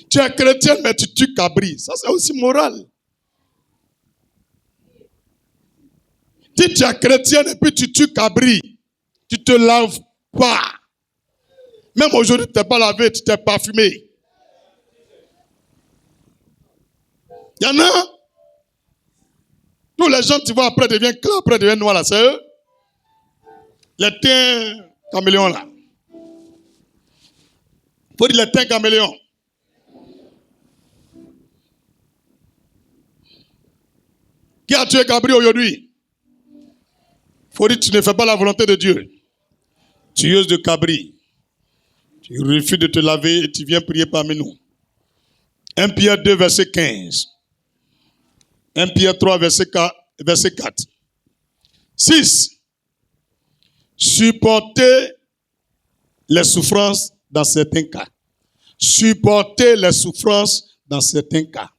Tu es chrétien, mais tu tues cabri. Ça, c'est aussi moral. Si tu es chrétien et puis tu tues cabri, tu ne te laves pas. Même aujourd'hui, tu n'es pas lavé, tu t'es parfumé. Il y en a. Tous les gens, tu vois, après deviennent clairs, après deviennent noirs, là, c'est eux. Les teints caméléons, là. Faut dire les teintes caméléons. Qui a tué Cabri aujourd'hui? Faut dire tu ne fais pas la volonté de Dieu. Tueuse de Cabri. Tu refuses de te laver et tu viens prier parmi nous. 1 Pierre 2, verset 15. 1 Pierre 3, verset 4. 6. Supportez les souffrances dans certains cas. Supporter les souffrances dans certains cas.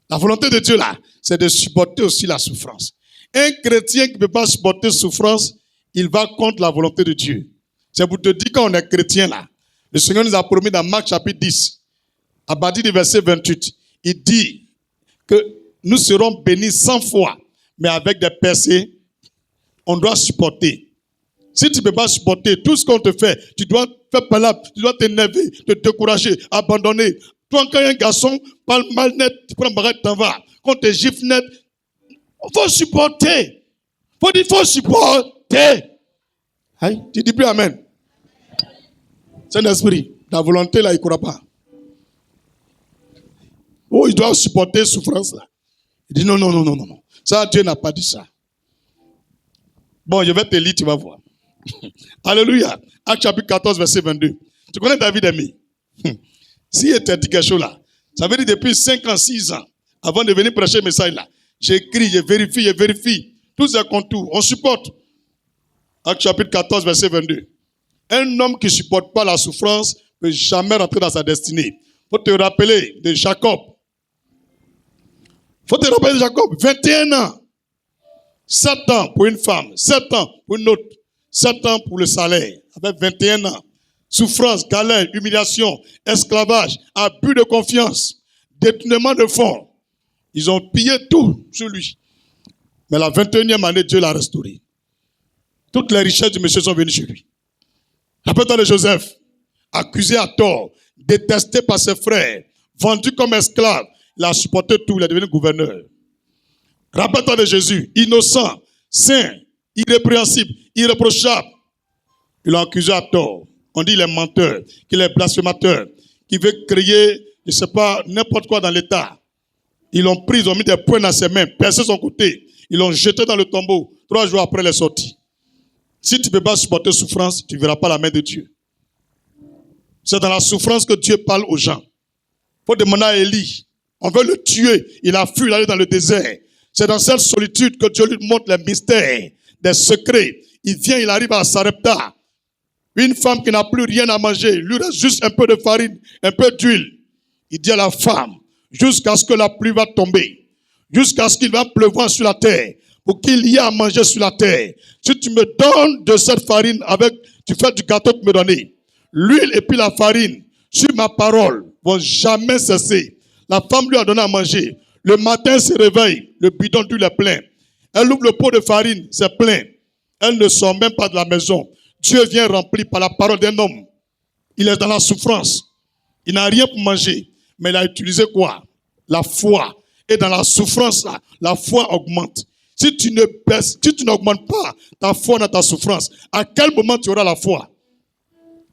La volonté de Dieu là, c'est de supporter aussi la souffrance. Un chrétien qui ne peut pas supporter la souffrance, il va contre la volonté de Dieu. C'est pour te dire quand on est chrétien là. Le Seigneur nous a promis dans Marc chapitre 10, à partir du verset 28, il dit que nous serons bénis 100 fois, mais avec des percées, on doit supporter. Si tu ne peux pas supporter tout ce qu'on te fait, tu dois faire palabre, tu dois t'énerver, te décourager, abandonner. Toi, quand un garçon parle mal net, tu prends un barrette, t'en vas. Quand tu gifles net, il faut supporter. Il faut supporter. Aïe, tu dis plus amen. Saint-Esprit, ta volonté là, il ne croit pas. Oh, il doit supporter la souffrance là. Il dit non. Ça, Dieu n'a pas dit ça. Bon, je vais te lire, tu vas voir. Alléluia. Acte chapitre 14, verset 22. Tu connais David Aimé? S'il était dit quelque chose là, ça veut dire depuis 5 ans, 6 ans, avant de venir prêcher le message là, j'écris, je vérifie. Tous ces contours, on supporte. Acte chapitre 14, verset 22. Un homme qui ne supporte pas la souffrance ne peut jamais rentrer dans sa destinée. Il faut te rappeler de Jacob. 21 ans. 7 ans pour une femme, 7 ans pour une autre, 7 ans pour le salaire, avec 21 ans. Souffrance, galère, humiliation, esclavage, abus de confiance, détournement de fonds. Ils ont pillé tout sur lui. Mais la 21e année, Dieu l'a restauré. Toutes les richesses du monsieur sont venues chez lui. Rappelle-toi de Joseph, accusé à tort, détesté par ses frères, vendu comme esclave. Il a supporté tout, il est devenu gouverneur. Rappelle-toi de Jésus, innocent, saint, irrépréhensible, irréprochable. Ils l'ont accusé à tort. On dit qu'il est menteur, qu'il est blasphémateur, qu'il veut créer, je ne sais pas, n'importe quoi dans l'État. Ils l'ont pris, ils ont mis des poings dans ses mains, percé son côté. Ils l'ont jeté dans le tombeau. 3 jours après, il est sorti. Si tu ne peux pas supporter la souffrance, tu ne verras pas la main de Dieu. C'est dans la souffrance que Dieu parle aux gens. Il faut demander à Élie. On veut le tuer. Il a fui, il allait dans le désert. C'est dans cette solitude que Dieu lui montre les mystères, des secrets. Il vient, il arrive à Sarepta. Une femme qui n'a plus rien à manger. Il lui reste juste un peu de farine, un peu d'huile. Il dit à la femme, jusqu'à ce que la pluie va tomber, jusqu'à ce qu'il va pleuvoir sur la terre, pour qu'il y ait à manger sur la terre. Si tu me donnes de cette farine avec, tu fais du gâteau que tu me donnes. L'huile et puis la farine, sur ma parole, vont jamais cesser. La femme lui a donné à manger. Le matin, elle se réveille, le bidon d'huile est plein. Elle ouvre le pot de farine, c'est plein. Elle ne sort même pas de la maison. Dieu vient rempli par la parole d'un homme. Il est dans la souffrance. Il n'a rien pour manger. Mais il a utilisé quoi? La foi. Et dans la souffrance, là, la foi augmente. Si tu n'augmentes pas ta foi dans ta souffrance, à quel moment tu auras la foi?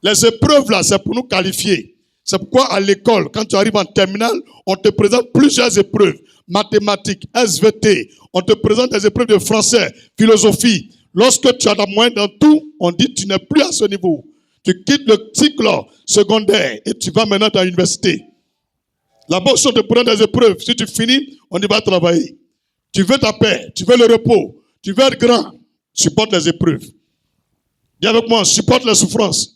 Les épreuves, là, c'est pour nous qualifier. C'est pourquoi à l'école, quand tu arrives en terminale, on te présente plusieurs épreuves. Mathématiques, SVT, on te présente des épreuves de français, philosophie. Lorsque tu as la moyenne dans tout, on dit que tu n'es plus à ce niveau. Tu quittes le cycle secondaire et tu vas maintenant dans l'université. Là-bas, on te prend des épreuves. Si tu finis, on y va travailler. Tu veux ta paix, tu veux le repos, tu veux être grand. Supporte les épreuves. Dis avec moi, supporte les souffrances.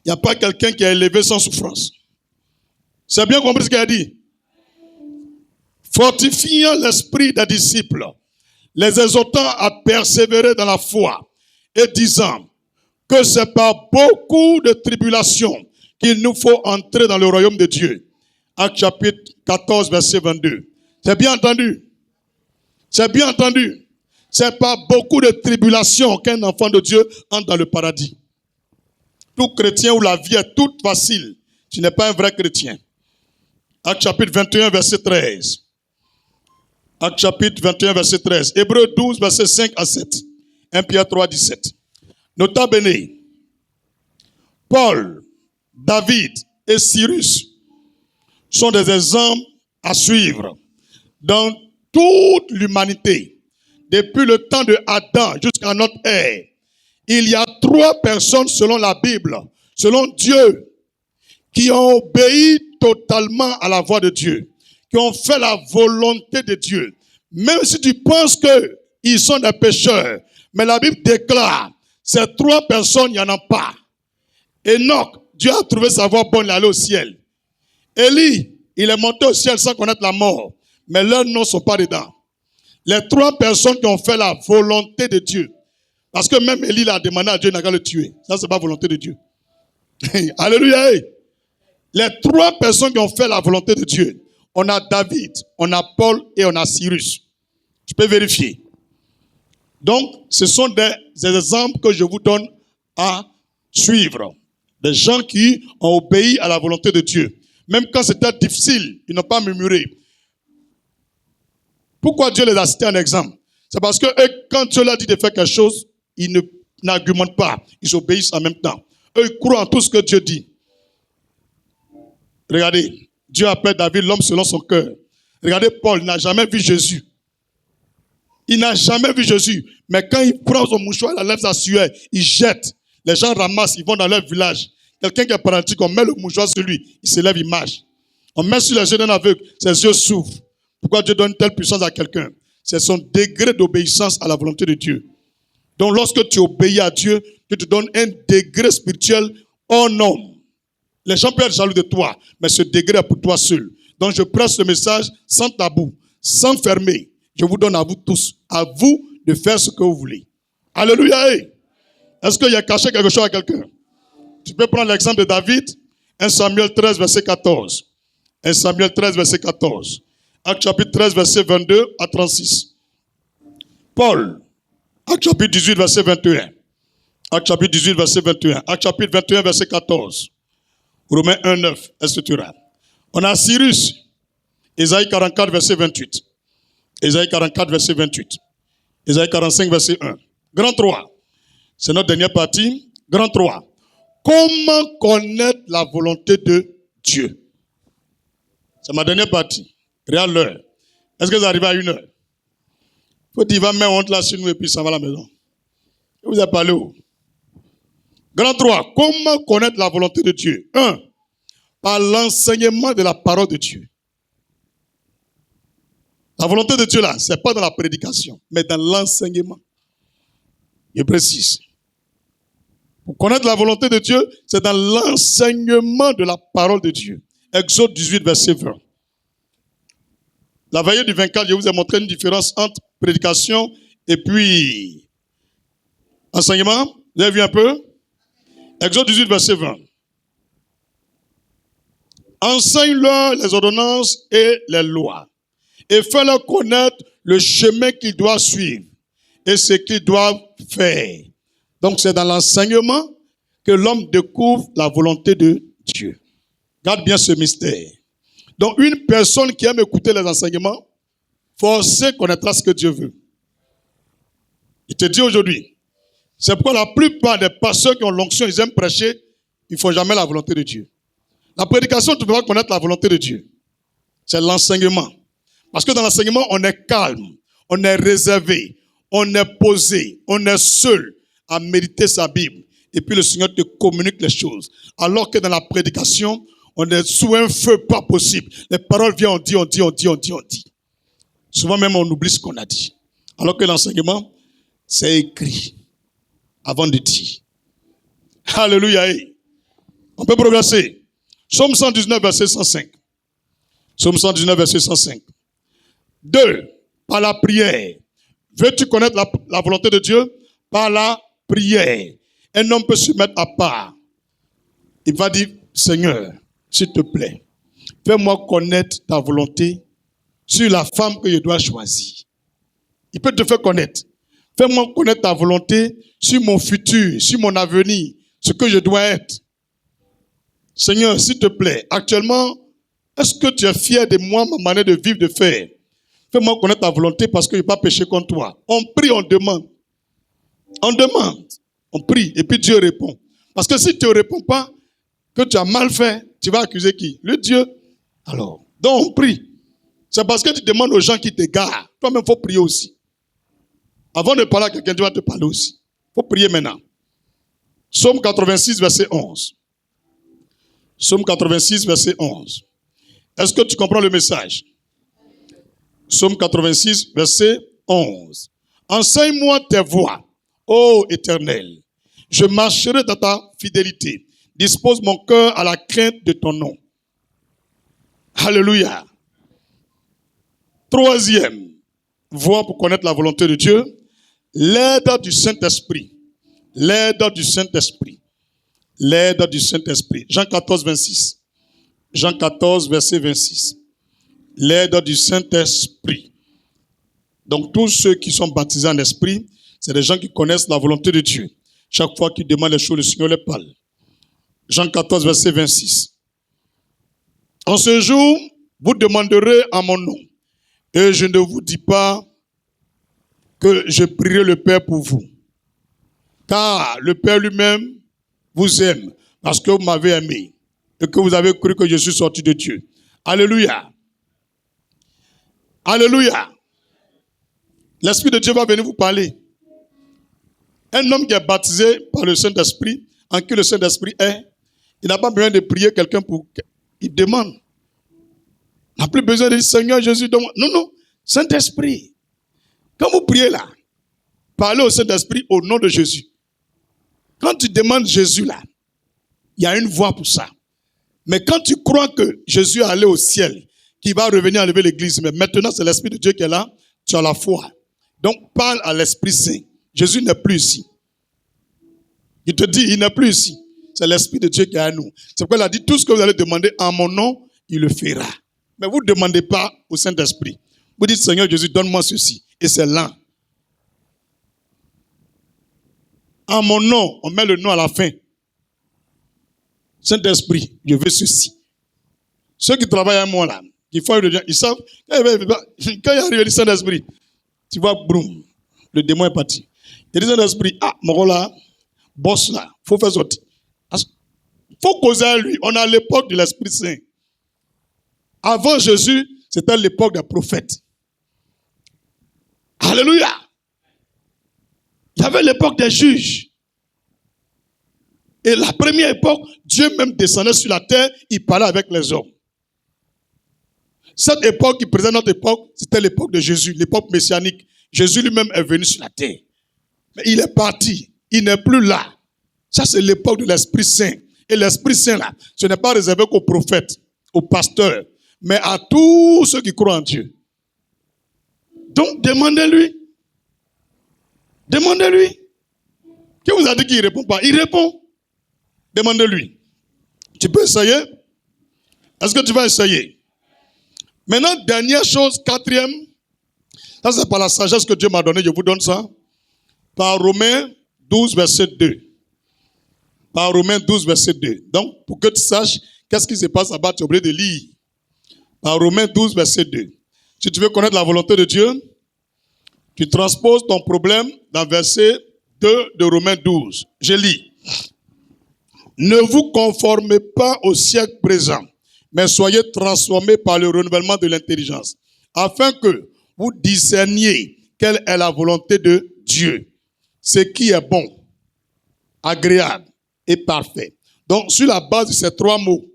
Il n'y a pas quelqu'un qui est élevé sans souffrance. C'est bien compris ce qu'il a dit. Fortifiant l'esprit des disciples, les exhortant à persévérer dans la foi et disant que c'est par beaucoup de tribulations qu'il nous faut entrer dans le royaume de Dieu. Acte chapitre 14, verset 22. C'est bien entendu. C'est bien entendu. C'est par beaucoup de tribulations qu'un enfant de Dieu entre dans le paradis. Tout chrétien où la vie est toute facile, tu n'es pas un vrai chrétien. Acte chapitre 21, verset 13. Acte chapitre 21, verset 13. Hébreux 12, verset 5 à 7. 1 Pierre 3, 17. Nota bene. Paul, David et Cyrus sont des exemples à suivre dans toute l'humanité. Depuis le temps de Adam jusqu'à notre ère, il y a 3 personnes selon la Bible, selon Dieu, qui ont obéi totalement à la voix de Dieu, qui ont fait la volonté de Dieu. Même si tu penses qu'ils sont des pécheurs, mais la Bible déclare, ces 3 personnes, il n'y en a pas. Enoch, Dieu a trouvé sa voie bonne, il est allé au ciel. Élie, il est monté au ciel sans connaître la mort, mais leurs noms ne sont pas dedans. Les 3 personnes qui ont fait la volonté de Dieu, parce que même Élie a demandé à Dieu, il n'a qu'à le tuer. Ça, c'est pas la volonté de Dieu. Alléluia. Les 3 personnes qui ont fait la volonté de Dieu, on a David, on a Paul et on a Cyrus. Tu peux vérifier. Donc, ce sont des exemples que je vous donne à suivre. Des gens qui ont obéi à la volonté de Dieu. Même quand c'était difficile, ils n'ont pas murmuré. Pourquoi Dieu les a cités en exemple? C'est parce que eux, quand Dieu leur dit de faire quelque chose, ils n'argumentent pas. Ils obéissent en même temps. Eux, ils croient en tout ce que Dieu dit. Regardez, Dieu appelle David l'homme selon son cœur. Regardez, Paul n'a jamais vu Jésus. Il n'a jamais vu Jésus. Mais quand il prend son mouchoir, il lève sa sueur, il jette. Les gens ramassent, ils vont dans leur village. Quelqu'un qui est paralytique, on met le mouchoir sur lui, il se lève, il marche. On met sur les yeux d'un aveugle, ses yeux s'ouvrent. Pourquoi Dieu donne telle puissance à quelqu'un? C'est son degré d'obéissance à la volonté de Dieu. Donc lorsque tu obéis à Dieu, Dieu te donne un degré spirituel hors norme. Les gens peuvent être jaloux de toi, mais ce degré est pour toi seul. Donc je presse ce message sans tabou, sans fermer. Je vous donne à vous tous, à vous de faire ce que vous voulez. Alléluia. Est-ce qu'il y a caché quelque chose à quelqu'un? Tu peux prendre l'exemple de David, 1 Samuel 13, verset 14. 1 Samuel 13, verset 14. Acte chapitre 13, verset 22 à 36. Paul, Acte chapitre 18, verset 21. Acte chapitre 18, verset 21. Acte chapitre 21, verset 14. Romains 1, 9. Est-ce que tu as? On a Cyrus, Ésaïe 44, verset 28. Ésaïe 44, verset 28. Ésaïe 45, verset 1. Grand 3. C'est notre dernière partie. Grand 3. Comment connaître la volonté de Dieu? C'est ma dernière partie. Regarde l'heure. Est-ce que vous arrivez à 1 heure? Faut dire, va mettre honte là sur nous et puis ça va à la maison. Vous avez parlé où? Grand 3. Comment connaître la volonté de Dieu? 1. Par l'enseignement de la parole de Dieu. La volonté de Dieu là, ce n'est pas dans la prédication, mais dans l'enseignement. Je précise. Pour connaître la volonté de Dieu, c'est dans l'enseignement de la parole de Dieu. Exode 18, verset 20. La veillée du 24, je vous ai montré une différence entre prédication et puis enseignement. Vous avez vu un peu? Exode 18, verset 20. Enseigne-leur les ordonnances et les lois, et fais-leur connaître le chemin qu'ils doivent suivre et ce qu'ils doivent faire. Donc c'est dans l'enseignement que l'homme découvre la volonté de Dieu. Garde bien ce mystère. Donc une personne qui aime écouter les enseignements, forcément connaîtra ce que Dieu veut. Il te dit aujourd'hui, c'est pourquoi la plupart des pasteurs qui ont l'onction, ils aiment prêcher, ils ne font jamais la volonté de Dieu. La prédication, tu ne peux pas connaître la volonté de Dieu. C'est l'enseignement. Parce que dans l'enseignement, on est calme, on est réservé, on est posé, on est seul à méditer sa Bible. Et puis le Seigneur te communique les choses. Alors que dans la prédication, on est sous un feu pas possible. Les paroles viennent, on dit. Souvent même, on oublie ce qu'on a dit. Alors que l'enseignement, c'est écrit avant de dire. Alléluia. On peut progresser. Psaume 119, verset 105. Psaume 119, verset 105. 2. Par la prière. Veux-tu connaître la volonté de Dieu? Par la prière. Un homme peut se mettre à part. Il va dire, Seigneur, s'il te plaît, fais-moi connaître ta volonté sur la femme que je dois choisir. Il peut te faire connaître. Fais-moi connaître ta volonté sur mon futur, sur mon avenir, ce que je dois être. Seigneur, s'il te plaît, actuellement, est-ce que tu es fier de moi, ma manière de vivre, de faire? Fais-moi connaître ta volonté parce que je n'ai pas péché contre toi. On prie, on demande. On demande, on prie, et puis Dieu répond. Parce que si tu ne réponds pas, que tu as mal fait, tu vas accuser qui? Le Dieu. Alors, donc on prie. C'est parce que tu demandes aux gens qui t'égarent. Toi-même, il faut prier aussi. Avant de parler à quelqu'un, tu vas te parler aussi. Il faut prier maintenant. Psaume 86, verset 11. Psaume 86, verset 11. Est-ce que tu comprends le message? Psaume 86, verset 11. Enseigne-moi tes voies, ô Éternel. Je marcherai dans ta fidélité. Dispose mon cœur à la crainte de ton nom. Alléluia. Troisième voie pour connaître la volonté de Dieu, l'aide du Saint-Esprit. L'aide du Saint-Esprit. L'aide du Saint-Esprit. Jean 14, 26. Jean 14, verset 26. L'aide du Saint-Esprit. Donc tous ceux qui sont baptisés en esprit, c'est des gens qui connaissent la volonté de Dieu. Chaque fois qu'ils demandent les choses, le Seigneur les parle. Jean 14, verset 26. En ce jour, vous demanderez en mon nom. Et je ne vous dis pas que je prierai le Père pour vous. Car le Père lui-même vous aime parce que vous m'avez aimé et que vous avez cru que je suis sorti de Dieu. Alléluia. Alléluia. L'Esprit de Dieu va venir vous parler. Un homme qui est baptisé par le Saint-Esprit, en qui le Saint-Esprit est, il n'a pas besoin de prier quelqu'un pour... Il demande. Il n'a plus besoin de dire, Seigneur Jésus, donne-moi. Non, non. Saint-Esprit. Quand vous priez là, parlez au Saint-Esprit au nom de Jésus. Quand tu demandes Jésus là, il y a une voie pour ça. Mais quand tu crois que Jésus est allé au ciel, qu'il va revenir enlever l'église, mais maintenant c'est l'Esprit de Dieu qui est là, tu as la foi. Donc parle à l'Esprit Saint. Jésus n'est plus ici. Il te dit, il n'est plus ici. C'est l'Esprit de Dieu qui est à nous. C'est pourquoi il a dit, tout ce que vous allez demander en mon nom, il le fera. Mais vous ne demandez pas au Saint-Esprit. Vous dites, Seigneur Jésus, donne-moi ceci. Et c'est là. En mon nom, on met le nom à la fin. Saint-Esprit, je veux ceci. Ceux qui travaillent à moi là, qui font ils savent, quand il arrive le Saint-Esprit, tu vois, boum, le démon est parti. Il dit Saint-Esprit, mon rôle là, boss là, il faut faire sortir. Il faut causer à lui. On est à l'époque de l'Esprit Saint. Avant Jésus, c'était l'époque des prophètes. Alléluia. Il y avait l'époque des juges. Et la première époque, Dieu même descendait sur la terre, il parlait avec les hommes. Cette époque qui présente notre époque, c'était l'époque de Jésus, l'époque messianique. Jésus lui-même est venu sur la terre. Mais il est parti, il n'est plus là. Ça, c'est l'époque de l'Esprit Saint. Et l'Esprit Saint, là, ce n'est pas réservé qu'aux prophètes, aux pasteurs, mais à tous ceux qui croient en Dieu. Donc, demandez-lui. Demandez-lui. Qui vous a dit qu'il ne répond pas? Il répond. Demandez-lui. Tu peux essayer? Est-ce que tu vas essayer? Maintenant, dernière chose, quatrième. Ça, c'est par la sagesse que Dieu m'a donnée. Je vous donne ça. Par Romains 12, verset 2. Par Romains 12, verset 2. Donc, pour que tu saches qu'est-ce qui se passe là-bas, tu es obligé de lire. Par Romains 12, verset 2. Si tu veux connaître la volonté de Dieu, tu transposes ton problème dans verset 2 de Romains 12. Je lis. Ne vous conformez pas au siècle présent, mais soyez transformés par le renouvellement de l'intelligence, afin que vous discerniez quelle est la volonté de Dieu, ce qui est bon, agréable et parfait. Donc, sur la base de ces trois mots,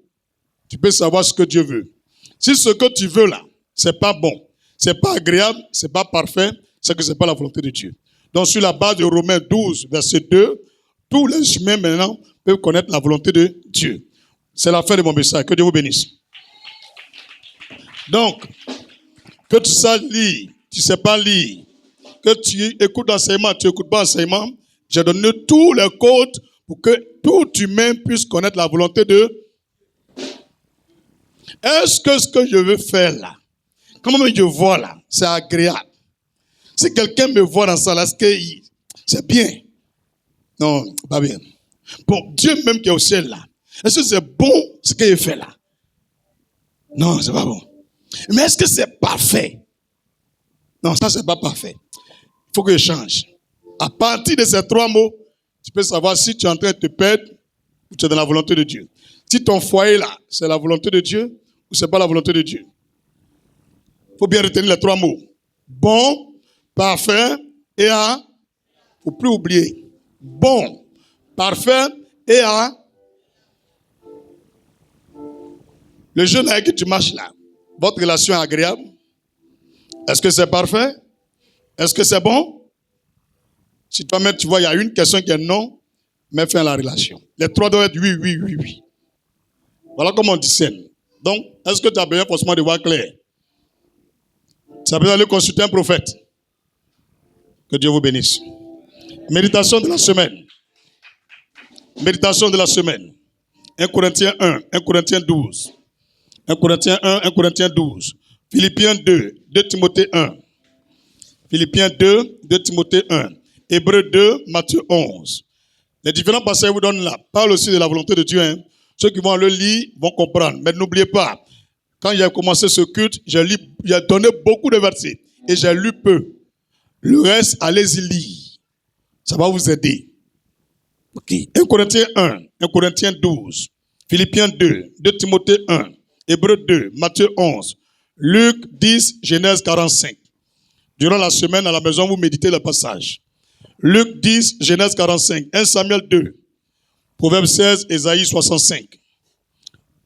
tu peux savoir ce que Dieu veut. Si ce que tu veux là, c'est pas bon, c'est pas agréable, c'est pas parfait, c'est que c'est pas la volonté de Dieu. Donc, sur la base de Romains 12, verset 2, tous les humains maintenant peuvent connaître la volonté de Dieu. C'est la fin de mon message. Que Dieu vous bénisse. Donc, que tu saches lire, tu ne sais pas lire, que tu écoutes l'enseignement, tu n'écoutes pas l'enseignement, j'ai donné tous les codes pour que tout humain puisse connaître la volonté de... Est-ce que ce que je veux faire là, comment je vois là, c'est agréable? Si quelqu'un me voit dans ça là, est-ce que c'est bien? Non, pas bien. Bon, Dieu même qui est au ciel là, est-ce que c'est bon ce qu'il fait là? Non, c'est pas bon. Mais est-ce que c'est parfait? Non, ça c'est pas parfait. Il faut que je change. À partir de ces trois mots, tu peux savoir si tu es en train de te perdre ou tu es dans la volonté de Dieu. Si ton foyer là, c'est la volonté de Dieu ou c'est pas la volonté de Dieu. Il faut bien retenir les 3 mots. Bon, parfait et à... Faut plus oublier. Bon, parfait et à... Le jeune avec qui tu marches là, votre relation est agréable? Est-ce que c'est parfait? Est-ce que c'est bon? Si toi-même tu vois, il y a une question qui est non, mais fais la relation. Les 3 doivent être oui, oui, oui, oui. Voilà comment on discerne. Donc, est-ce que tu as besoin forcément de voir clair? Tu as besoin d'aller consulter un prophète. Que Dieu vous bénisse. Méditation de la semaine. Méditation de la semaine. 1 Corinthiens 1, 1 Corinthiens 12. 1 Corinthiens 1, 1 Corinthiens 12. Philippiens 2, 2 Timothée 1. Philippiens 2, 2 Timothée 1. Hébreux 2, Matthieu 11. Les différents passages vous donnent là parlent aussi de la volonté de Dieu. Hein. Ceux qui vont le lire vont comprendre. Mais n'oubliez pas, quand j'ai commencé ce culte, j'ai donné beaucoup de versets et j'ai lu peu. Le reste, allez-y lire. Ça va vous aider. Ok. 1 Corinthiens 1, 1 Corinthiens 12, Philippiens 2, 2 Timothée 1, Hébreux 2, Matthieu 11, Luc 10, Genèse 45. Durant la semaine à la maison, vous méditez le passage. Luc 10, Genèse 45, 1 Samuel 2, Proverbe 16, Ésaïe 65.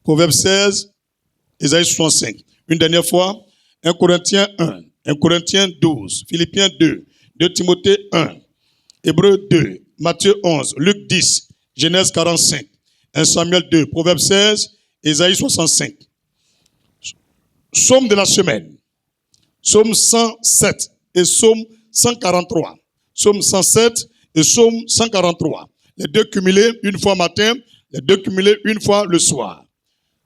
Proverbe 16, Ésaïe 65. Une dernière fois, 1 Corinthiens 1, 1 Corinthiens 12, Philippiens 2, 2 Timothée 1, Hébreux 2, Matthieu 11, Luc 10, Genèse 45, 1 Samuel 2, Proverbe 16, Ésaïe 65. Psaume de la semaine. Psaume 107 et Psaume 143. Psaume 107 et Psaume 143. Les deux cumulés une fois matin, les deux cumulés une fois le soir.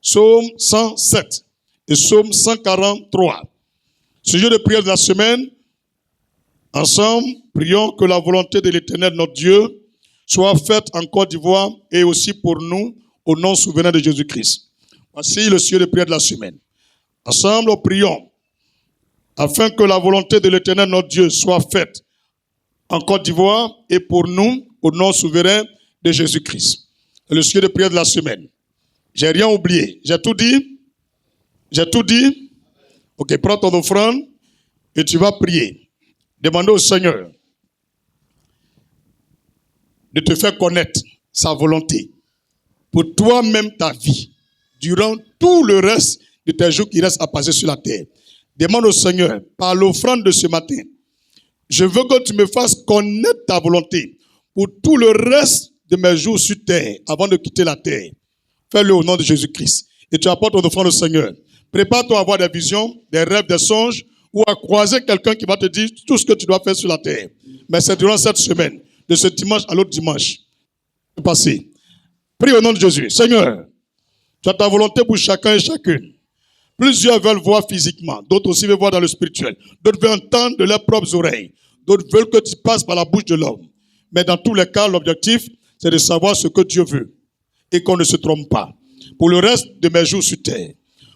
Psaume 107 et Psaume 143. Sujet de prière de la semaine. Ensemble, prions que la volonté de l'Éternel, notre Dieu, soit faite en Côte d'Ivoire et aussi pour nous, au nom souverain de Jésus-Christ. Voici le sujet de prière de la semaine. Ensemble, prions afin que la volonté de l'Éternel, notre Dieu, soit faite en Côte d'Ivoire et pour nous, au nom souverain de Jésus-Christ. C'est le sujet de prière de la semaine. J'ai rien oublié. J'ai tout dit? J'ai tout dit? Ok, prends ton offrande et tu vas prier. Demandez au Seigneur de te faire connaître sa volonté pour toi-même ta vie, durant tout le reste de tes jours qui restent à passer sur la terre. Demande au Seigneur, par l'offrande de ce matin, je veux que tu me fasses connaître ta volonté pour tout le reste de mes jours sur terre, avant de quitter la terre. Fais-le au nom de Jésus-Christ. Et tu apportes ton offrande au Seigneur. Prépare-toi à avoir des visions, des rêves, des songes, ou à croiser quelqu'un qui va te dire tout ce que tu dois faire sur la terre. Mais c'est durant cette semaine, de ce dimanche à l'autre dimanche. Passé. Prie au nom de Jésus. Seigneur, tu as ta volonté pour chacun et chacune. Plusieurs veulent voir physiquement, d'autres aussi veulent voir dans le spirituel. D'autres veulent entendre de leurs propres oreilles. D'autres veulent que tu passes par la bouche de l'homme. Mais dans tous les cas, l'objectif, c'est de savoir ce que Dieu veut. Et qu'on ne se trompe pas. Pour le reste de mes jours sur terre.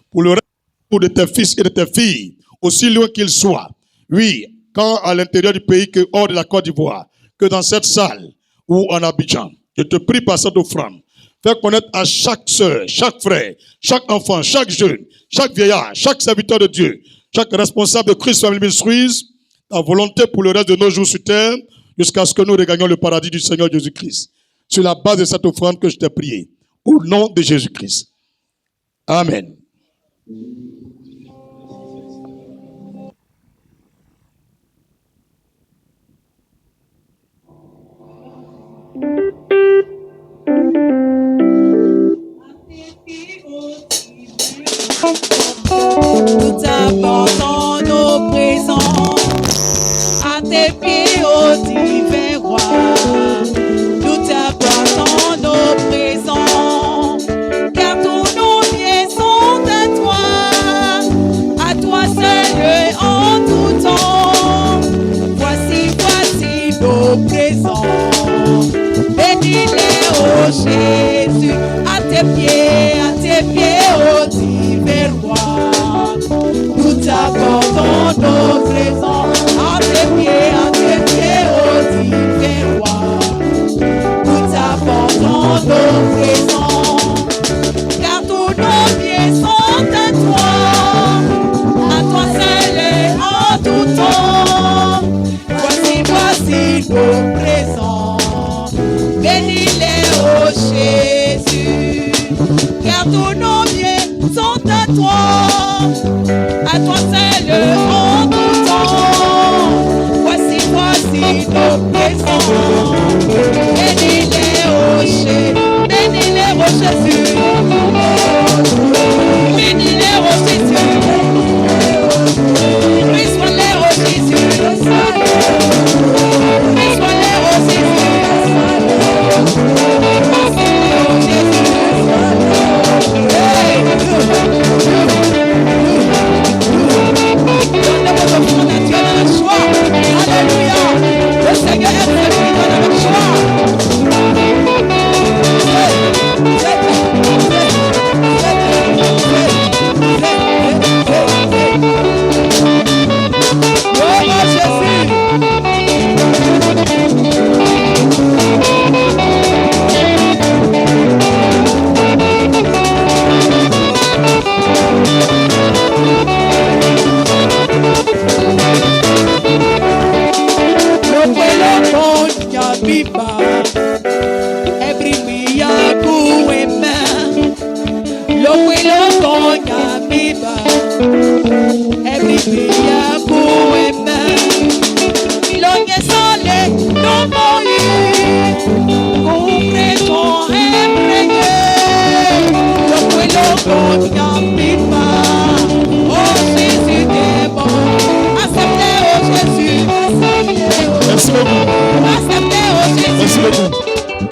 Pour le reste de tes fils et de tes filles. Aussi loin qu'ils soient. Oui, quand à l'intérieur du pays que hors de la Côte d'Ivoire. Que dans cette salle ou en Abidjan. Je te prie par cette offrande. Fais connaître à chaque sœur, chaque frère, chaque enfant, chaque jeune, chaque vieillard, chaque serviteur de Dieu, chaque responsable de Christ Family Ministries, la volonté pour le reste de nos jours sur terre, jusqu'à ce que nous regagnions le paradis du Seigneur Jésus-Christ. Sur la base de cette offrande que je t'ai prié. Au nom de Jésus-Christ. Amen. Nous apportons nos présents à tes pieds, ô divin roi. Nous t'apportons nos présents, car tous nos biens sont à toi seul en tout temps. Voici nos présents, bénis-les, ô Jésus, à tes pieds, ô divin roi. Nous t'apportons car tous nos biens sont à toi. À toi seul en tout temps. Voici nos présents. Bénis les rochers, Jésus. Bénis les rochers, Jésus. Brise-moi les rochers, Jésus. Brise-moi les rochers, Alléluia. Le Seigneur est celui qui donne avec joie.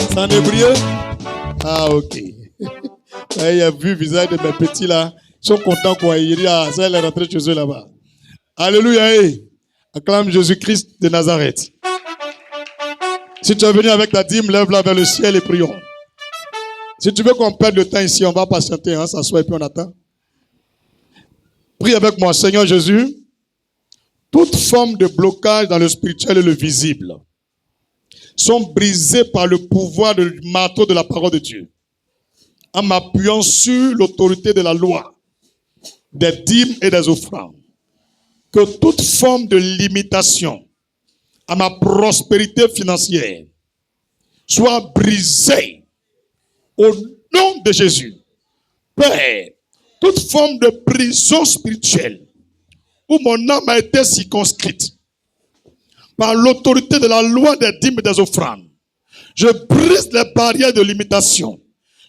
C'est en hébreu? Ah, ok. Il a vu le visage de mes petits là. Ils sont contents quoi. Il dit, ah, ça, il est rentré chez eux là-bas. Alléluia. Hey. Acclame Jésus-Christ de Nazareth. Si tu es venu avec ta dîme, lève-la vers le ciel et prions. Si tu veux qu'on perde le temps ici, on va patienter, hein, s'asseoir et puis on attend. Prie avec moi, Seigneur Jésus. Toute forme de blocage dans le spirituel et le visible sont brisées par le pouvoir du marteau de la parole de Dieu. En m'appuyant sur l'autorité de la loi, des dîmes et des offrandes. Que toute forme de limitation à ma prospérité financière soit brisée au nom de Jésus. Père, toute forme de prison spirituelle où mon âme a été circonscrite par l'autorité de la loi des dîmes et des offrandes, je brise les barrières de limitation.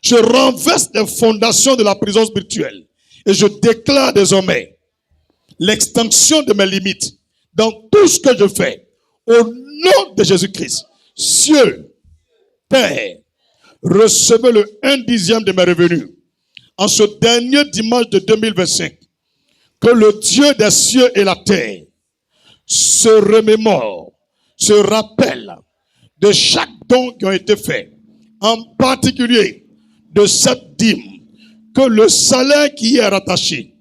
Je renverse les fondations de la prison spirituelle et je déclare désormais l'extinction de mes limites dans tout ce que je fais. Au nom de Jésus-Christ, cieux, Père, recevez le 1/10 de mes revenus en ce dernier dimanche de 2025. Que le Dieu des cieux et la terre se remémore, se rappelle de chaque don qui a été fait, en particulier de cette dîme, que le salaire qui y est rattaché,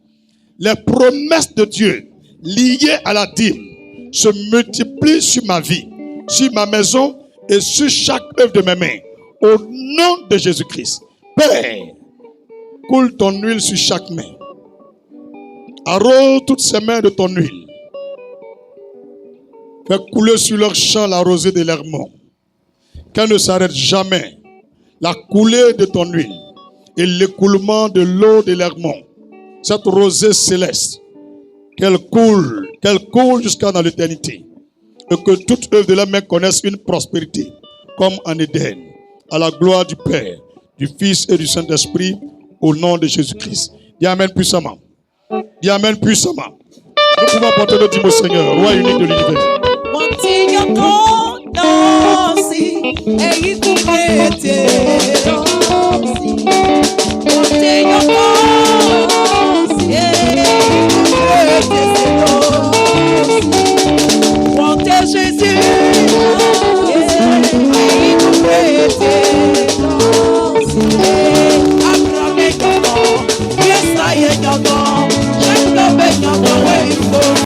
les promesses de Dieu liées à la dîme se multiplient sur ma vie, sur ma maison et sur chaque œuvre de mes mains. Au nom de Jésus-Christ, Père, coule ton huile sur chaque main. Arrose toutes ces mains de ton huile. Fais couler sur leur champ la rosée de l'Hermon. Qu'elle ne s'arrête jamais. La coulée de ton huile et l'écoulement de l'eau de l'Hermon. Cette rosée céleste, qu'elle coule jusqu'à dans l'éternité. Et que toute œuvre de la main connaisse une prospérité, comme en Éden, à la gloire du Père, du Fils et du Saint-Esprit, au nom de Jésus-Christ. Dis Amen puissamment. Dis Amen puissamment. Nous pouvons porter le dîme au Seigneur, roi unique de l'univers. Continue ton danse et il